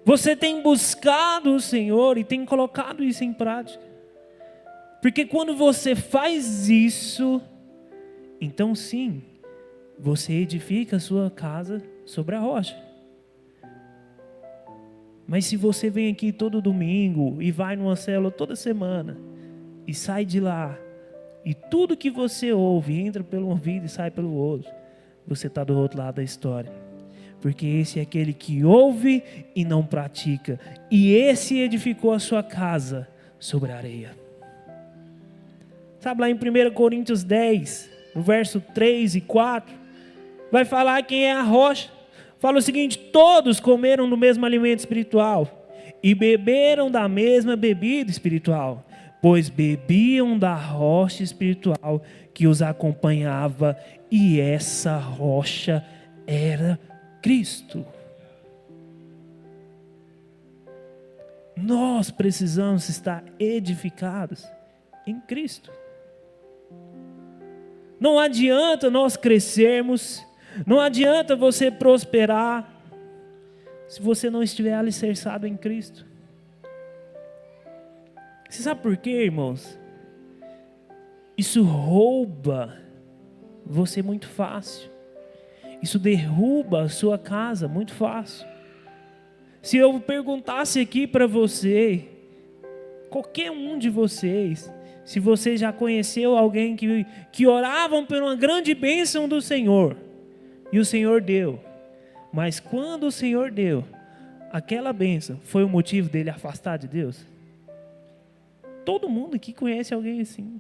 Você tem buscado o Senhor e tem colocado isso em prática? Porque quando você faz isso, então sim, você edifica a sua casa sobre a rocha. Mas se você vem aqui todo domingo e vai numa célula toda semana e sai de lá, e tudo que você ouve entra pelo ouvido e sai pelo outro, você está do outro lado da história. Porque esse é aquele que ouve e não pratica. E esse edificou a sua casa sobre a areia. Sabe, lá em 1 Coríntios 10, no verso 3 e 4, vai falar quem é a rocha. Fala o seguinte: todos comeram do mesmo alimento espiritual e beberam da mesma bebida espiritual, pois bebiam da rocha espiritual que os acompanhava, e essa rocha era Cristo. Nós precisamos estar edificados em Cristo. Não adianta nós crescermos, não adianta você prosperar, se você não estiver alicerçado em Cristo. Você sabe por quê, irmãos? Isso rouba você muito fácil. Isso derruba a sua casa muito fácil. Se eu perguntasse aqui para você, qualquer um de vocês, se você já conheceu alguém que oravam por uma grande bênção do Senhor, e o Senhor deu, mas quando o Senhor deu, aquela bênção foi o motivo dele afastar de Deus? Todo mundo aqui conhece alguém assim.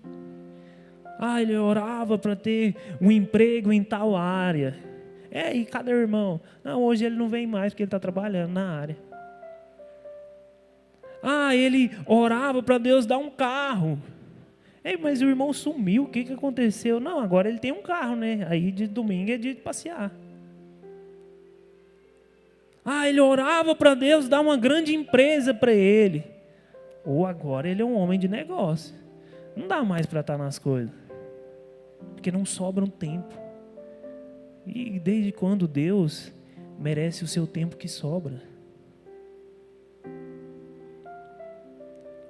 Ele orava para ter um emprego em tal área. E cada irmão? Não, hoje ele não vem mais porque ele está trabalhando na área. Ele orava para Deus dar um carro. Mas o irmão sumiu, o que aconteceu? Não, agora ele tem um carro, né? Aí de domingo é dia de passear. Ele orava para Deus dar uma grande empresa para ele. Ou agora ele é um homem de negócio. Não dá mais para estar nas coisas. Porque não sobra um tempo. E desde quando Deus merece o seu tempo que sobra?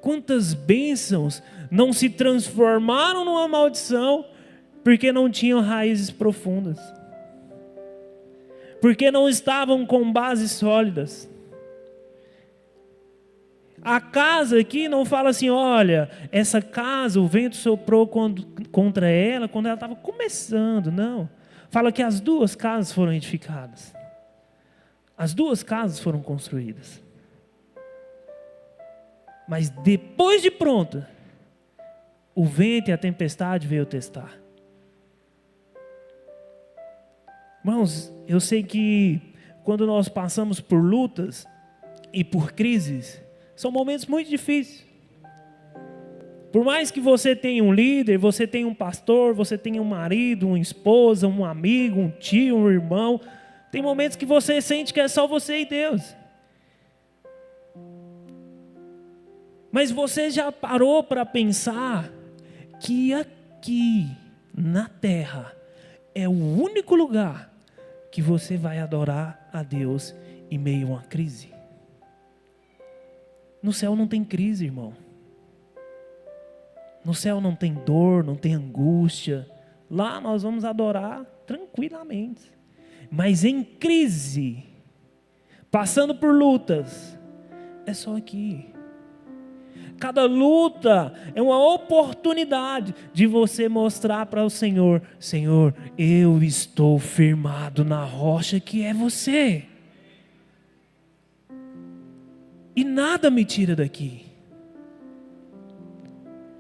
Quantas bênçãos não se transformaram numa maldição porque não tinham raízes profundas, porque não estavam com bases sólidas. A casa aqui não fala assim: olha, essa casa o vento soprou contra ela quando ela estava começando. Não, fala que as duas casas foram edificadas, as duas casas foram construídas. Mas depois de pronta, o vento e a tempestade veio testar. Irmãos, eu sei que quando nós passamos por lutas e por crises, são momentos muito difíceis. Por mais que você tenha um líder, você tenha um pastor, você tenha um marido, uma esposa, um amigo, um tio, um irmão, tem momentos que você sente que é só você e Deus. Mas você já parou para pensar que aqui na terra é o único lugar que você vai adorar a Deus em meio a uma crise? No céu não tem crise, irmão. No céu não tem dor, não tem angústia. Lá nós vamos adorar tranquilamente. Mas em crise, passando por lutas, é só aqui. Cada luta é uma oportunidade de você mostrar para o Senhor: Senhor, eu estou firmado na rocha que é você. E nada me tira daqui.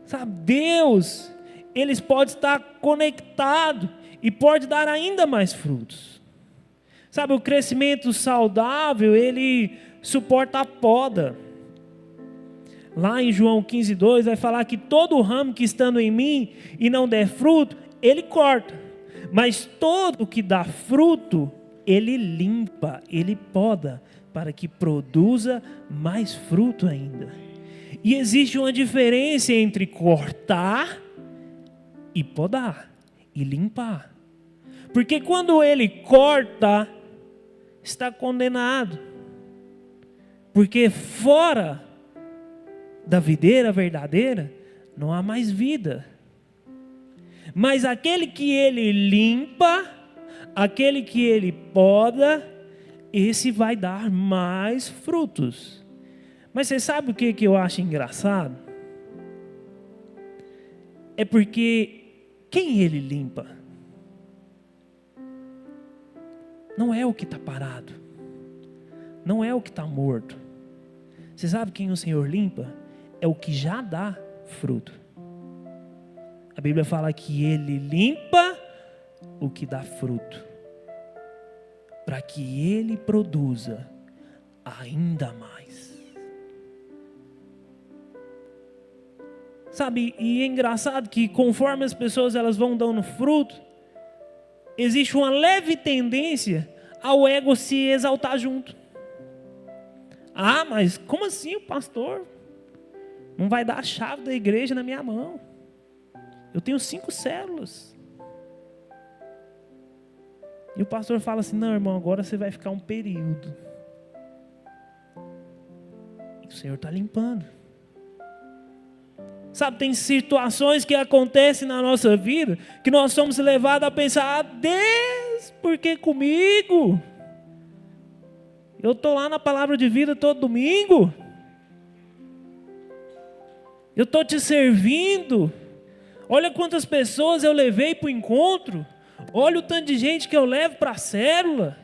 Sabe, Deus, Ele pode estar conectado e pode dar ainda mais frutos. Sabe, o crescimento saudável, ele suporta a poda. Lá em João 15:2 vai falar que todo ramo que estando em mim e não der fruto, ele corta. Mas todo que dá fruto, ele limpa, ele poda, para que produza mais fruto ainda. E existe uma diferença entre cortar e podar, e limpar. Porque quando ele corta, está condenado. Porque fora da videira verdadeira, não há mais vida. Mas aquele que ele limpa, aquele que ele poda, esse vai dar mais frutos. Mas você sabe o que eu acho engraçado? É porque quem ele limpa não é o que está parado, não é o que está morto. Você sabe quem o Senhor limpa? É o que já dá fruto. A Bíblia fala que Ele limpa o que dá fruto, para que Ele produza ainda mais. Sabe, e é engraçado que conforme as pessoas elas vão dando fruto, existe uma leve tendência ao ego se exaltar junto. Ah, mas como assim o pastor não vai dar a chave da igreja na minha mão? Eu tenho 5 células. E o pastor fala assim, não, irmão, agora você vai ficar um período. E o Senhor está limpando. Sabe, tem situações que acontecem na nossa vida que nós somos levados a pensar, Deus, por que comigo? Eu estou lá na palavra de vida todo domingo. Eu estou te servindo. Olha quantas pessoas eu levei para o encontro. Olha o tanto de gente que eu levo para a célula.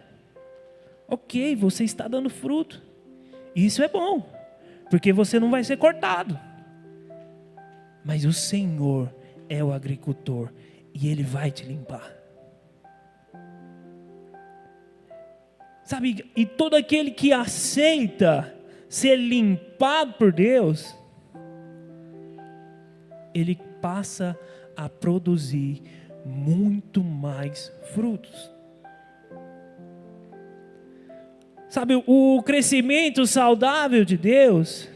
Ok, você está dando fruto. Isso é bom, porque você não vai ser cortado. Mas o Senhor é o agricultor e Ele vai te limpar. Sabe, e todo aquele que aceita ser limpado por Deus, ele passa a produzir muito mais frutos. Sabe, o crescimento saudável de Deus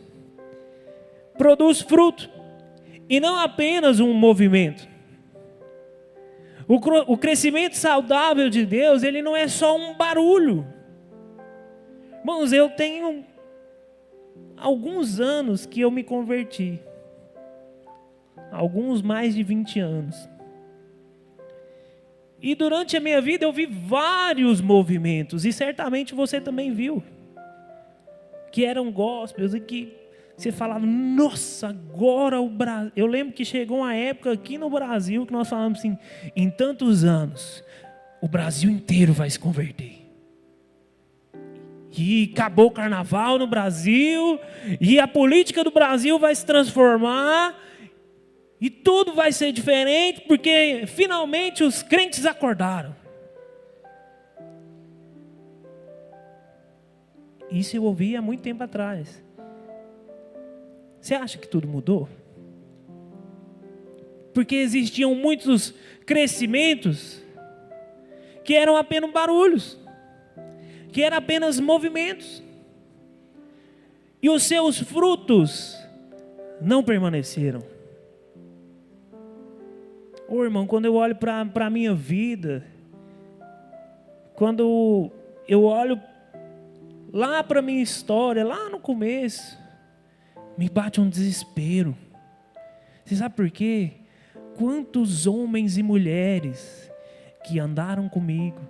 produz fruto, e não apenas um movimento. O crescimento saudável de Deus, ele não é só um barulho. Irmãos, eu tenho alguns anos que eu me converti. Alguns mais de 20 anos. E durante a minha vida eu vi vários movimentos, e certamente você também viu, que eram gospels e que você falava, nossa, agora o Brasil... Eu lembro que chegou uma época aqui no Brasil que nós falamos assim, em tantos anos, o Brasil inteiro vai se converter. E acabou o carnaval no Brasil, e a política do Brasil vai se transformar, e tudo vai ser diferente, porque finalmente os crentes acordaram. Isso eu ouvi há muito tempo atrás. Você acha que tudo mudou? Porque existiam muitos crescimentos que eram apenas barulhos, que eram apenas movimentos, e os seus frutos não permaneceram. Ô irmão, quando eu olho para a minha vida, quando eu olho lá para a minha história, lá no começo, me bate um desespero. Você sabe por quê? Quantos homens e mulheres que andaram comigo,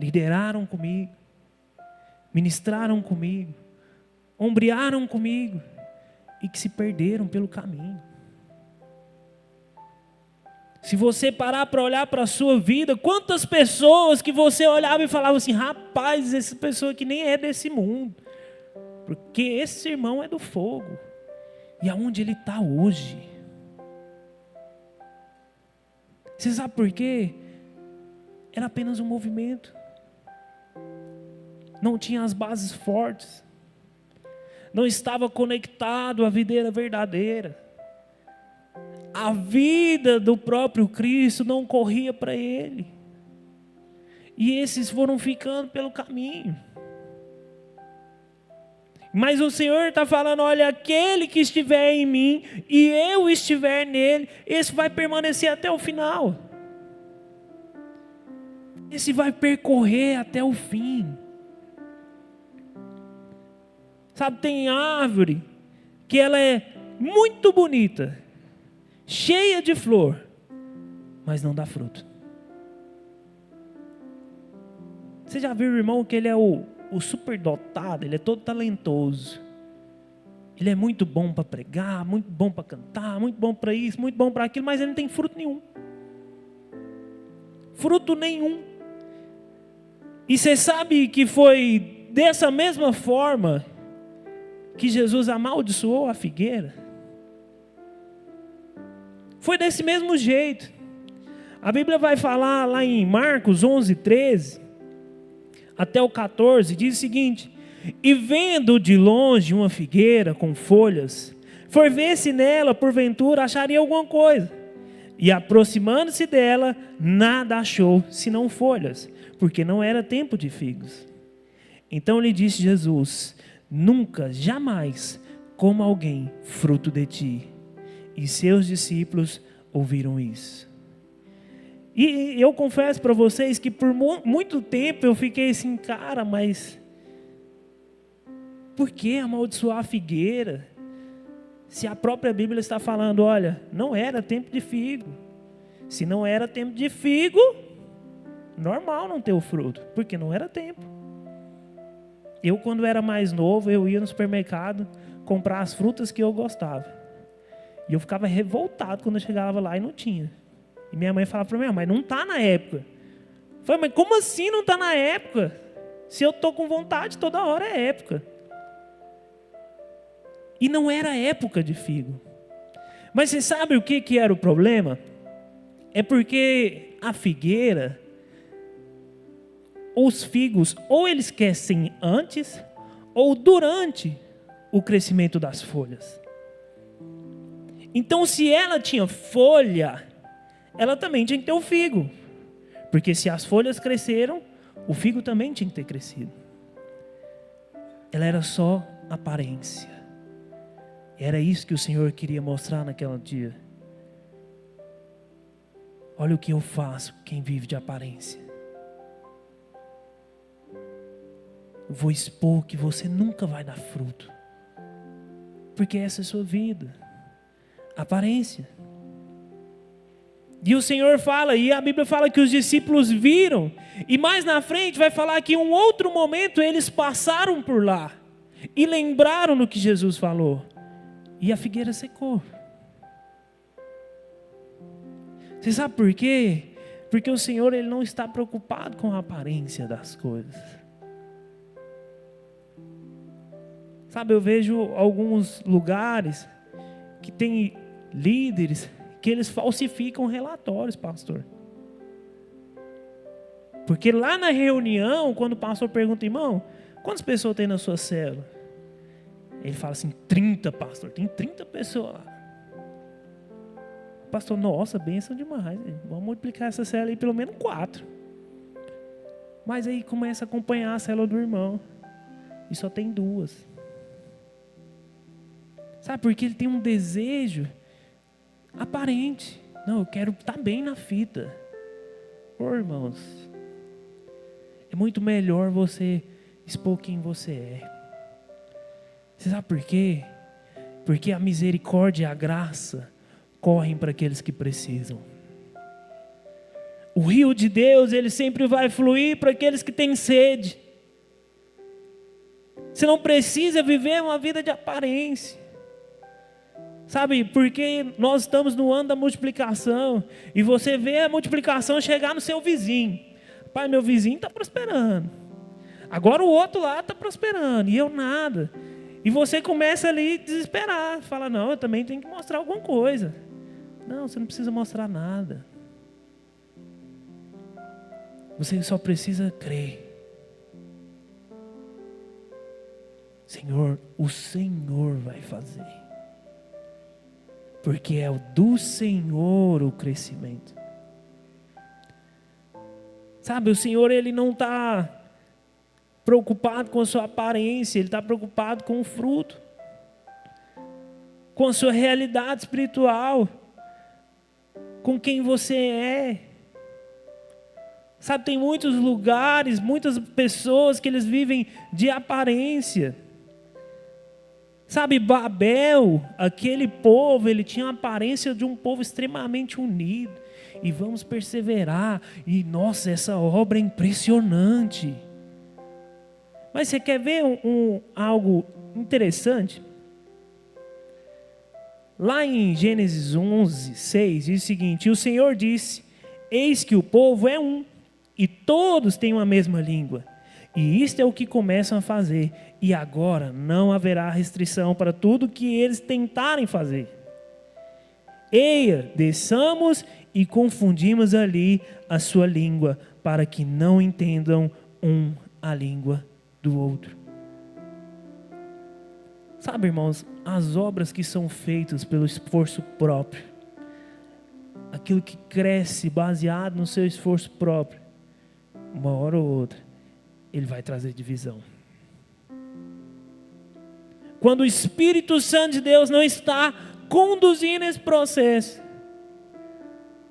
lideraram comigo, ministraram comigo, ombrearam comigo e que se perderam pelo caminho. Se você parar para olhar para a sua vida, quantas pessoas que você olhava e falava assim, rapaz, essa pessoa aqui nem é desse mundo. Porque esse irmão é do fogo. E aonde ele está hoje? Você sabe por quê? Era apenas um movimento. Não tinha as bases fortes. Não estava conectado à videira verdadeira. A vida do próprio Cristo não corria para ele. E esses foram ficando pelo caminho. Mas o Senhor está falando, olha, aquele que estiver em mim e eu estiver nele, esse vai permanecer até o final. Esse vai percorrer até o fim. Sabe, tem árvore que ela é muito bonita, cheia de flor, mas não dá fruto. Você já viu o irmão que ele é o superdotado, ele é todo talentoso. Ele é muito bom para pregar, muito bom para cantar, muito bom para isso, muito bom para aquilo, mas ele não tem fruto nenhum. Fruto nenhum. E você sabe que foi dessa mesma forma que Jesus amaldiçoou a figueira? Foi desse mesmo jeito. A Bíblia vai falar lá em Marcos 11, 13, até o 14, diz o seguinte: e vendo de longe uma figueira com folhas, foi ver se nela, porventura, acharia alguma coisa. E aproximando-se dela, nada achou, senão folhas, porque não era tempo de figos. Então lhe disse Jesus: nunca, jamais, coma alguém fruto de ti. E seus discípulos ouviram isso. E eu confesso para vocês que por muito tempo eu fiquei assim, cara, mas por que amaldiçoar a figueira? Se a própria Bíblia está falando, olha, não era tempo de figo. Se não era tempo de figo, normal não ter o fruto, porque não era tempo. Eu, quando era mais novo, eu ia no supermercado comprar as frutas que eu gostava. E eu ficava revoltado quando eu chegava lá e não tinha. E minha mãe falava para mim, mas não está na época. Eu falei, mas como assim não está na época? Se eu estou com vontade, toda hora é época. E não era época de figo. Mas você sabe o que era o problema? É porque a figueira, os figos, ou eles crescem antes ou durante o crescimento das folhas. Então, se ela tinha folha, ela também tinha que ter o figo. Porque se as folhas cresceram, o figo também tinha que ter crescido. Ela era só aparência. Era isso que o Senhor queria mostrar naquele dia. Olha o que eu faço, quem vive de aparência. Eu vou expor que você nunca vai dar fruto. Porque essa é a sua vida. Aparência. E o Senhor fala, e a Bíblia fala que os discípulos viram. E mais na frente vai falar que em um outro momento eles passaram por lá. E lembraram do que Jesus falou. E a figueira secou. Você sabe por quê? Porque o Senhor, Ele não está preocupado com a aparência das coisas. Sabe, eu vejo alguns lugares que tem líderes que eles falsificam relatórios, pastor. Porque lá na reunião, quando o pastor pergunta, irmão, quantas pessoas tem na sua célula? Ele fala assim, 30, pastor, tem 30 pessoas lá. Pastor, nossa, bênção demais. Vamos multiplicar essa célula aí pelo menos 4. Mas aí começa a acompanhar a célula do irmão. E só tem 2. Sabe, porque ele tem um desejo aparente. Não, eu quero estar bem na fita. Ô, irmãos, é muito melhor você expor quem você é. Você sabe por quê? Porque a misericórdia e a graça correm para aqueles que precisam. O rio de Deus, ele sempre vai fluir para aqueles que têm sede. Você não precisa viver uma vida de aparência. Sabe, porque nós estamos no ano da multiplicação. E você vê a multiplicação chegar no seu vizinho. Pai, meu vizinho está prosperando. Agora o outro lá está prosperando. E eu nada. E você começa ali a desesperar. Fala, não, eu também tenho que mostrar alguma coisa. Não, você não precisa mostrar nada. Você só precisa crer. Senhor, o Senhor vai fazer. Porque é do Senhor o crescimento. Sabe, o Senhor, Ele não está preocupado com a sua aparência, Ele está preocupado com o fruto. Com a sua realidade espiritual. Com quem você é. Sabe, tem muitos lugares, muitas pessoas que eles vivem de aparência. Sabe, Babel, aquele povo, ele tinha a aparência de um povo extremamente unido. E vamos perseverar. E, nossa, essa obra é impressionante. Mas você quer ver algo interessante? Lá em Gênesis 11, 6, diz o seguinte: e o Senhor disse, eis que o povo é um, e todos têm uma mesma língua. E isto é o que começam a fazer. E agora não haverá restrição para tudo que eles tentarem fazer. Eia, desçamos e confundimos ali a sua língua, para que não entendam um a língua do outro. Sabe, irmãos, as obras que são feitas pelo esforço próprio, aquilo que cresce baseado no seu esforço próprio, uma hora ou outra, ele vai trazer divisão. Quando o Espírito Santo de Deus não está conduzindo esse processo,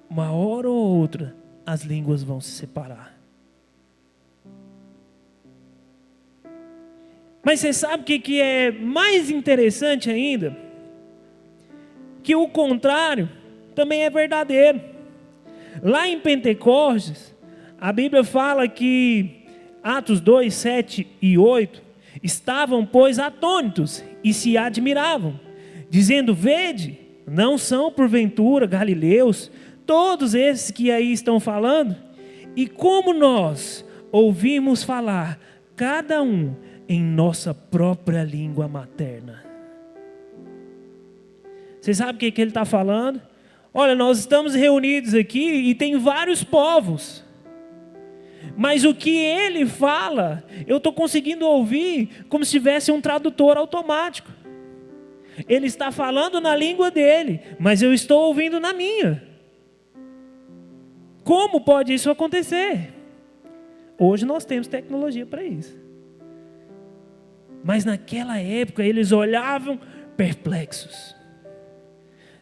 uma hora ou outra, as línguas vão se separar. Mas você sabe o que é mais interessante ainda? Que o contrário também é verdadeiro. Lá em Pentecostes, a Bíblia fala que Atos 2, 7 e 8, estavam, pois, atônitos e se admiravam, dizendo: vede, não são porventura galileus todos esses que aí estão falando? E como nós ouvimos falar, cada um em nossa própria língua materna. Você sabe o que ele está falando? Olha, nós estamos reunidos aqui e tem vários povos, mas o que ele fala, eu estou conseguindo ouvir como se tivesse um tradutor automático. Ele está falando na língua dele, mas eu estou ouvindo na minha. Como pode isso acontecer? Hoje nós temos tecnologia para isso. Mas naquela época eles olhavam perplexos.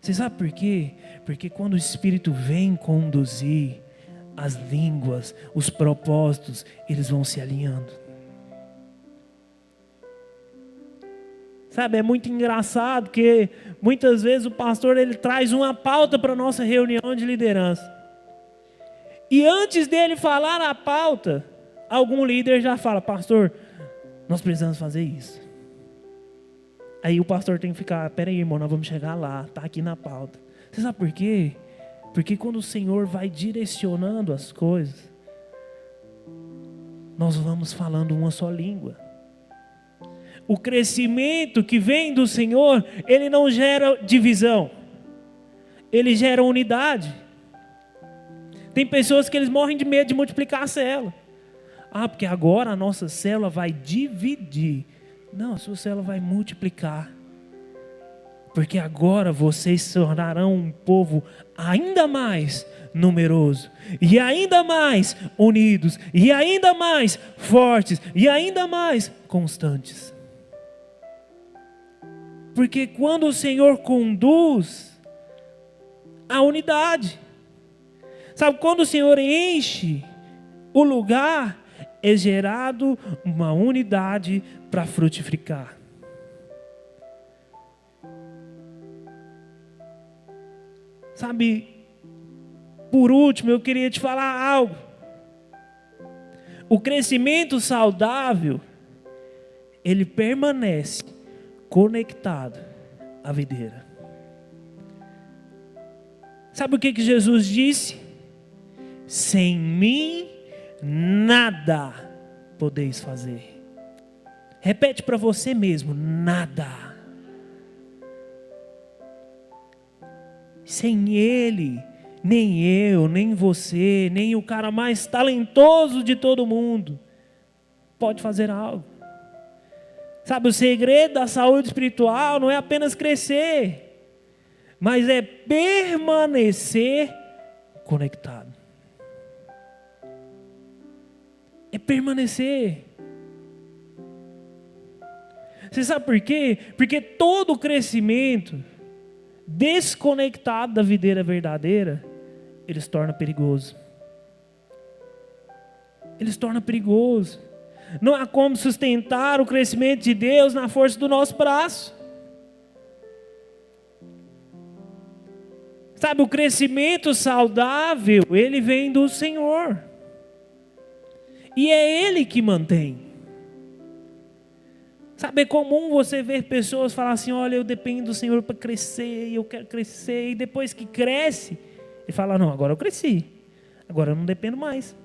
Você sabe por quê? Porque quando o Espírito vem conduzir, as línguas, os propósitos, eles vão se alinhando. Sabe, é muito engraçado que muitas vezes o pastor ele traz uma pauta para a nossa reunião de liderança. E antes dele falar a pauta, algum líder já fala: pastor, nós precisamos fazer isso. Aí o pastor tem que ficar: peraí, irmão, nós vamos chegar lá, está aqui na pauta. Você sabe por quê? Porque quando o Senhor vai direcionando as coisas, nós vamos falando uma só língua. O crescimento que vem do Senhor, ele não gera divisão, ele gera unidade. Tem pessoas que eles morrem de medo de multiplicar a célula. Porque agora a nossa célula vai dividir. Não, a sua célula vai multiplicar. Porque agora vocês se tornarão um povo ainda mais numeroso, e ainda mais unidos, e ainda mais fortes, e ainda mais constantes. Porque quando o Senhor conduz a unidade, sabe, quando o Senhor enche o lugar, é gerado uma unidade para frutificar. Sabe, por último, eu queria te falar algo. O crescimento saudável, ele permanece conectado à videira. Sabe o que Jesus disse? Sem mim, nada podeis fazer. Repete para você mesmo: nada. Sem Ele, nem eu, nem você, nem o cara mais talentoso de todo mundo pode fazer algo. Sabe, o segredo da saúde espiritual não é apenas crescer, mas é permanecer conectado. É permanecer. Você sabe por quê? Porque todo crescimento desconectado da videira verdadeira, ele se torna perigoso. Ele se torna perigoso. Não há como sustentar o crescimento de Deus na força do nosso braço. Sabe, o crescimento saudável, ele vem do Senhor. E é Ele que mantém. Sabe, é comum você ver pessoas falar assim: olha, eu dependo do Senhor para crescer, eu quero crescer, e depois que cresce, ele fala: não, agora eu cresci, agora eu não dependo mais.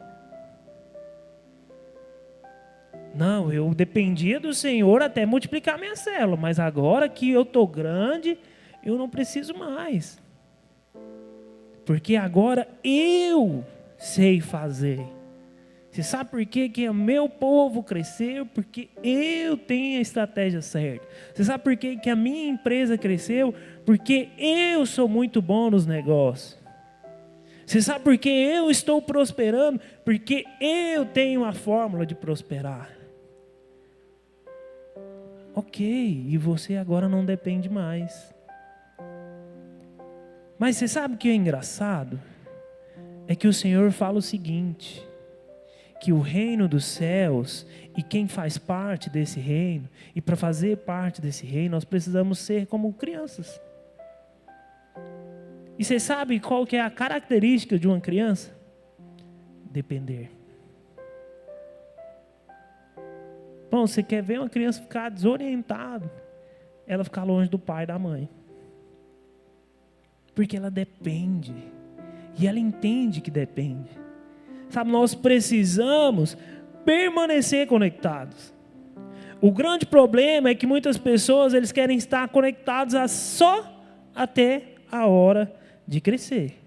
Não, eu dependia do Senhor até multiplicar minha célula, mas agora que eu estou grande, eu não preciso mais. Porque agora eu sei fazer. Você sabe por quê que o meu povo cresceu? Porque eu tenho a estratégia certa. Você sabe por quê que a minha empresa cresceu? Porque eu sou muito bom nos negócios. Você sabe por que eu estou prosperando? Porque eu tenho a fórmula de prosperar. Ok, e você agora não depende mais. Mas você sabe o que é engraçado? É que o Senhor fala o seguinte, que o reino dos céus e quem faz parte desse reino, e para fazer parte desse reino, nós precisamos ser como crianças. E você sabe qual que é a característica de uma criança? Depender. Bom, você quer ver uma criança ficar desorientada, ela ficar longe do pai e da mãe. Porque ela depende. E ela entende que depende. Sabe, nós precisamos permanecer conectados. O grande problema é que muitas pessoas, eles querem estar conectados só até a hora de crescer.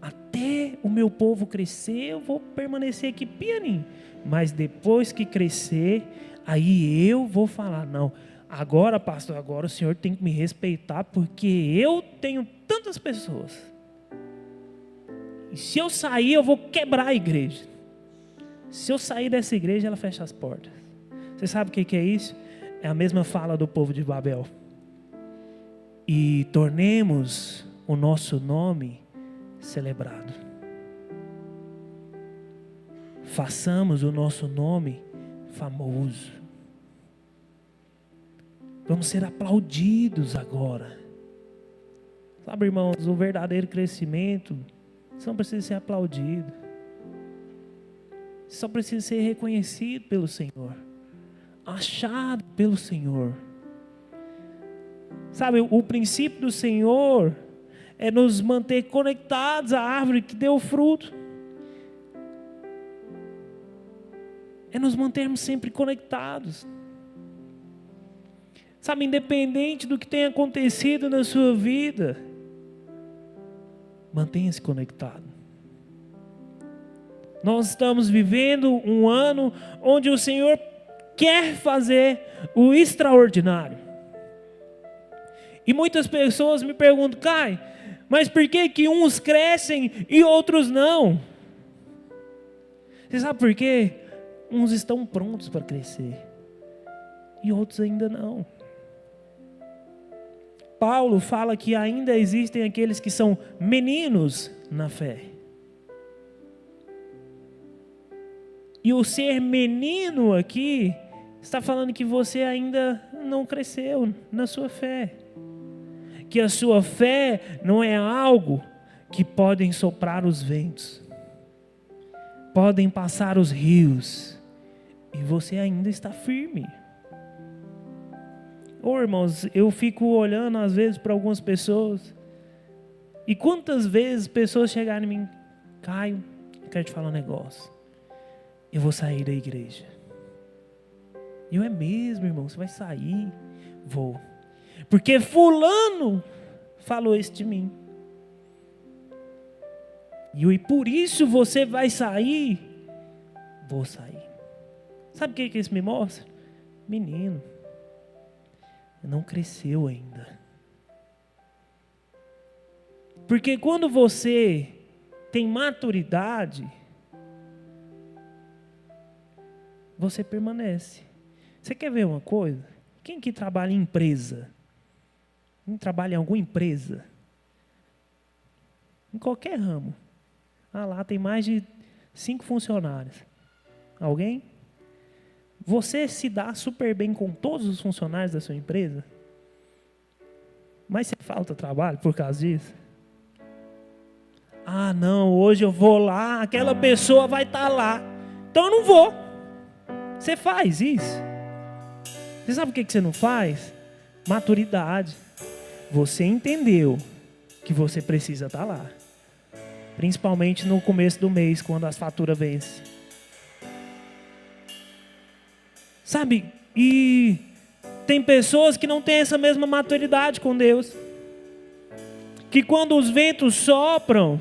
Até o meu povo crescer, eu vou permanecer aqui pianinho. Mas depois que crescer, aí eu vou falar, não, agora pastor, agora o senhor tem que me respeitar, porque eu tenho tantas pessoas. E se eu sair, eu vou quebrar a igreja. Se eu sair dessa igreja, ela fecha as portas. Você sabe o que é isso? É a mesma fala do povo de Babel. E tornemos o nosso nome celebrado. Façamos o nosso nome famoso. Vamos ser aplaudidos agora. Sabe, irmãos, o verdadeiro crescimento só precisa ser aplaudido. Só precisa ser reconhecido pelo Senhor. Achado pelo Senhor. Sabe, o princípio do Senhor é nos manter conectados à árvore que deu fruto. É nos mantermos sempre conectados. Sabe, independente do que tenha acontecido na sua vida, mantenha-se conectado. Nós estamos vivendo um ano onde o Senhor quer fazer o extraordinário. E muitas pessoas me perguntam, Caio, mas por que uns crescem e outros não? Você sabe por quê? Uns estão prontos para crescer e outros ainda não. Paulo fala que ainda existem aqueles que são meninos na fé. E o ser menino aqui está falando que você ainda não cresceu na sua fé. Que a sua fé não é algo que podem soprar os ventos, podem passar os rios, e você ainda está firme. Irmãos, eu fico olhando às vezes para algumas pessoas, e quantas vezes pessoas chegaram em mim, Caio, eu quero te falar um negócio, eu vou sair da igreja. Eu, é mesmo, irmão, você vai sair? Vou. Porque fulano falou isso de mim. E por isso você vai sair? Vou sair. Sabe o que isso me mostra? Menino, não cresceu ainda. Porque quando você tem maturidade, você permanece. Você quer ver uma coisa? Quem que trabalha em empresa? Quem trabalha em alguma empresa? Em qualquer ramo. Lá tem mais de 5 funcionários. Alguém? Você se dá super bem com todos os funcionários da sua empresa? Mas você falta trabalho por causa disso? Não, hoje eu vou lá, aquela pessoa vai estar lá. Então eu não vou. Você faz isso. Você sabe o que você não faz? Maturidade. Você entendeu que você precisa estar lá. Principalmente no começo do mês, quando as faturas vencem. Sabe? E tem pessoas que não têm essa mesma maturidade com Deus. que quando os ventos sopram,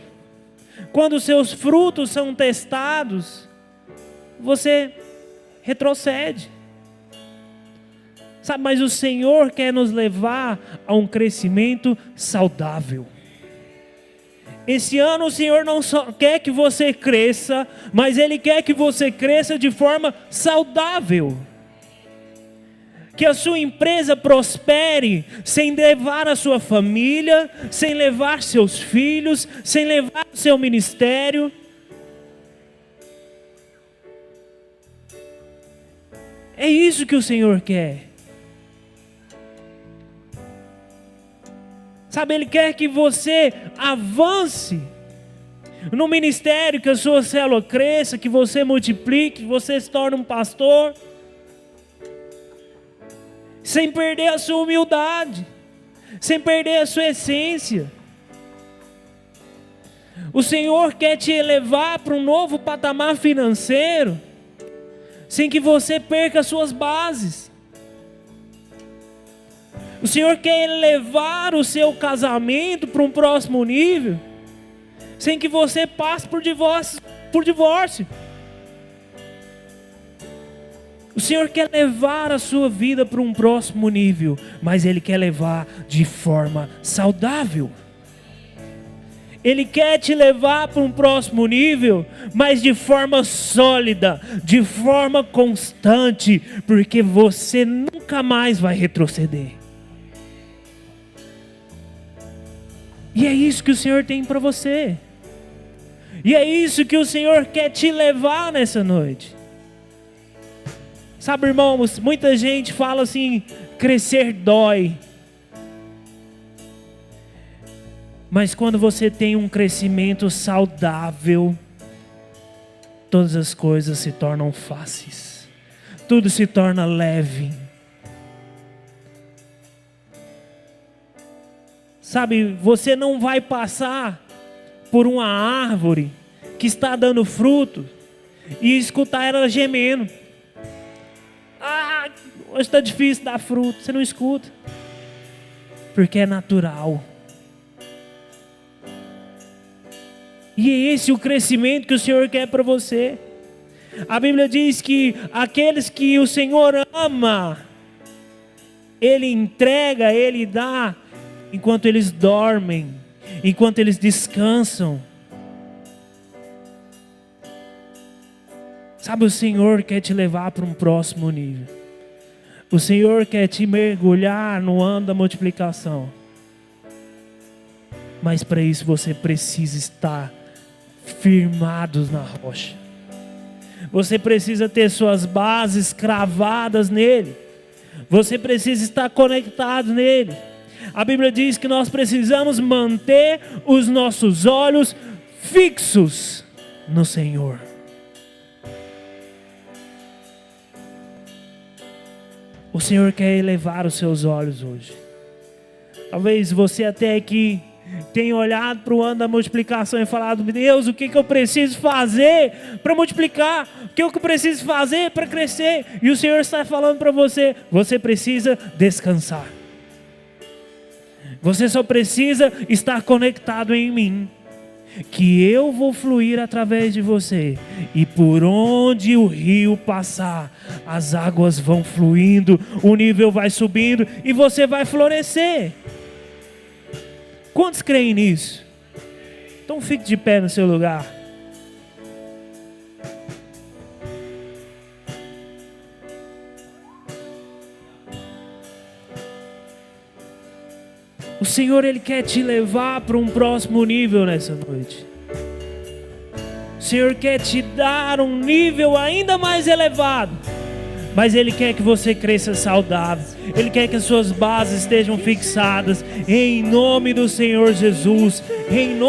quando os seus frutos são testados, você retrocede. Sabe, mas o Senhor quer nos levar a um crescimento saudável. Esse ano o Senhor não só quer que você cresça, mas Ele quer que você cresça de forma saudável. Que a sua empresa prospere, sem levar a sua família, sem levar seus filhos, sem levar o seu ministério. É isso que o Senhor quer. Sabe, Ele quer que você avance no ministério, que a sua célula cresça, que você multiplique, que você se torne um pastor, sem perder a sua humildade, sem perder a sua essência. O Senhor quer te elevar para um novo patamar financeiro, sem que você perca as suas bases. O Senhor quer elevar o seu casamento para um próximo nível, sem que você passe por divórcio. O Senhor quer levar a sua vida para um próximo nível, mas Ele quer levar de forma saudável. Ele quer te levar para um próximo nível, mas de forma sólida, de forma constante, porque você nunca mais vai retroceder. E é isso que o Senhor tem para você. E é isso que o Senhor quer te levar nessa noite. Sabe, irmãos, muita gente fala assim, crescer dói. Mas quando você tem um crescimento saudável, todas as coisas se tornam fáceis. Tudo se torna leve. Sabe, você não vai passar por uma árvore que está dando fruto e escutar ela gemendo. Ah, hoje está difícil dar fruto. Você não escuta. Porque é natural. E é esse o crescimento que o Senhor quer para você. A Bíblia diz que aqueles que o Senhor ama, Ele entrega, Ele dá, enquanto eles dormem, enquanto eles descansam. Sabe, o Senhor quer te levar para um próximo nível. O Senhor quer te mergulhar no ano da multiplicação. Mas para isso você precisa estar firmado na rocha. Você precisa ter suas bases cravadas nele. Você precisa estar conectado nele. A Bíblia diz que nós precisamos manter os nossos olhos fixos no Senhor. O Senhor quer elevar os seus olhos hoje. Talvez você até aqui tenha olhado para o ano da multiplicação e falado: Deus, o que eu preciso fazer para multiplicar? O que eu preciso fazer para crescer? E o Senhor está falando para você: você precisa descansar. Você só precisa estar conectado em mim, que eu vou fluir através de você, e por onde o rio passar, as águas vão fluindo, o nível vai subindo e você vai florescer. Quantos creem nisso? Então fique de pé no seu lugar. O Senhor, Ele quer te levar para um próximo nível nessa noite. O Senhor quer te dar um nível ainda mais elevado. Mas Ele quer que você cresça saudável. Ele quer que as suas bases estejam fixadas. Em nome do Senhor Jesus. Em nome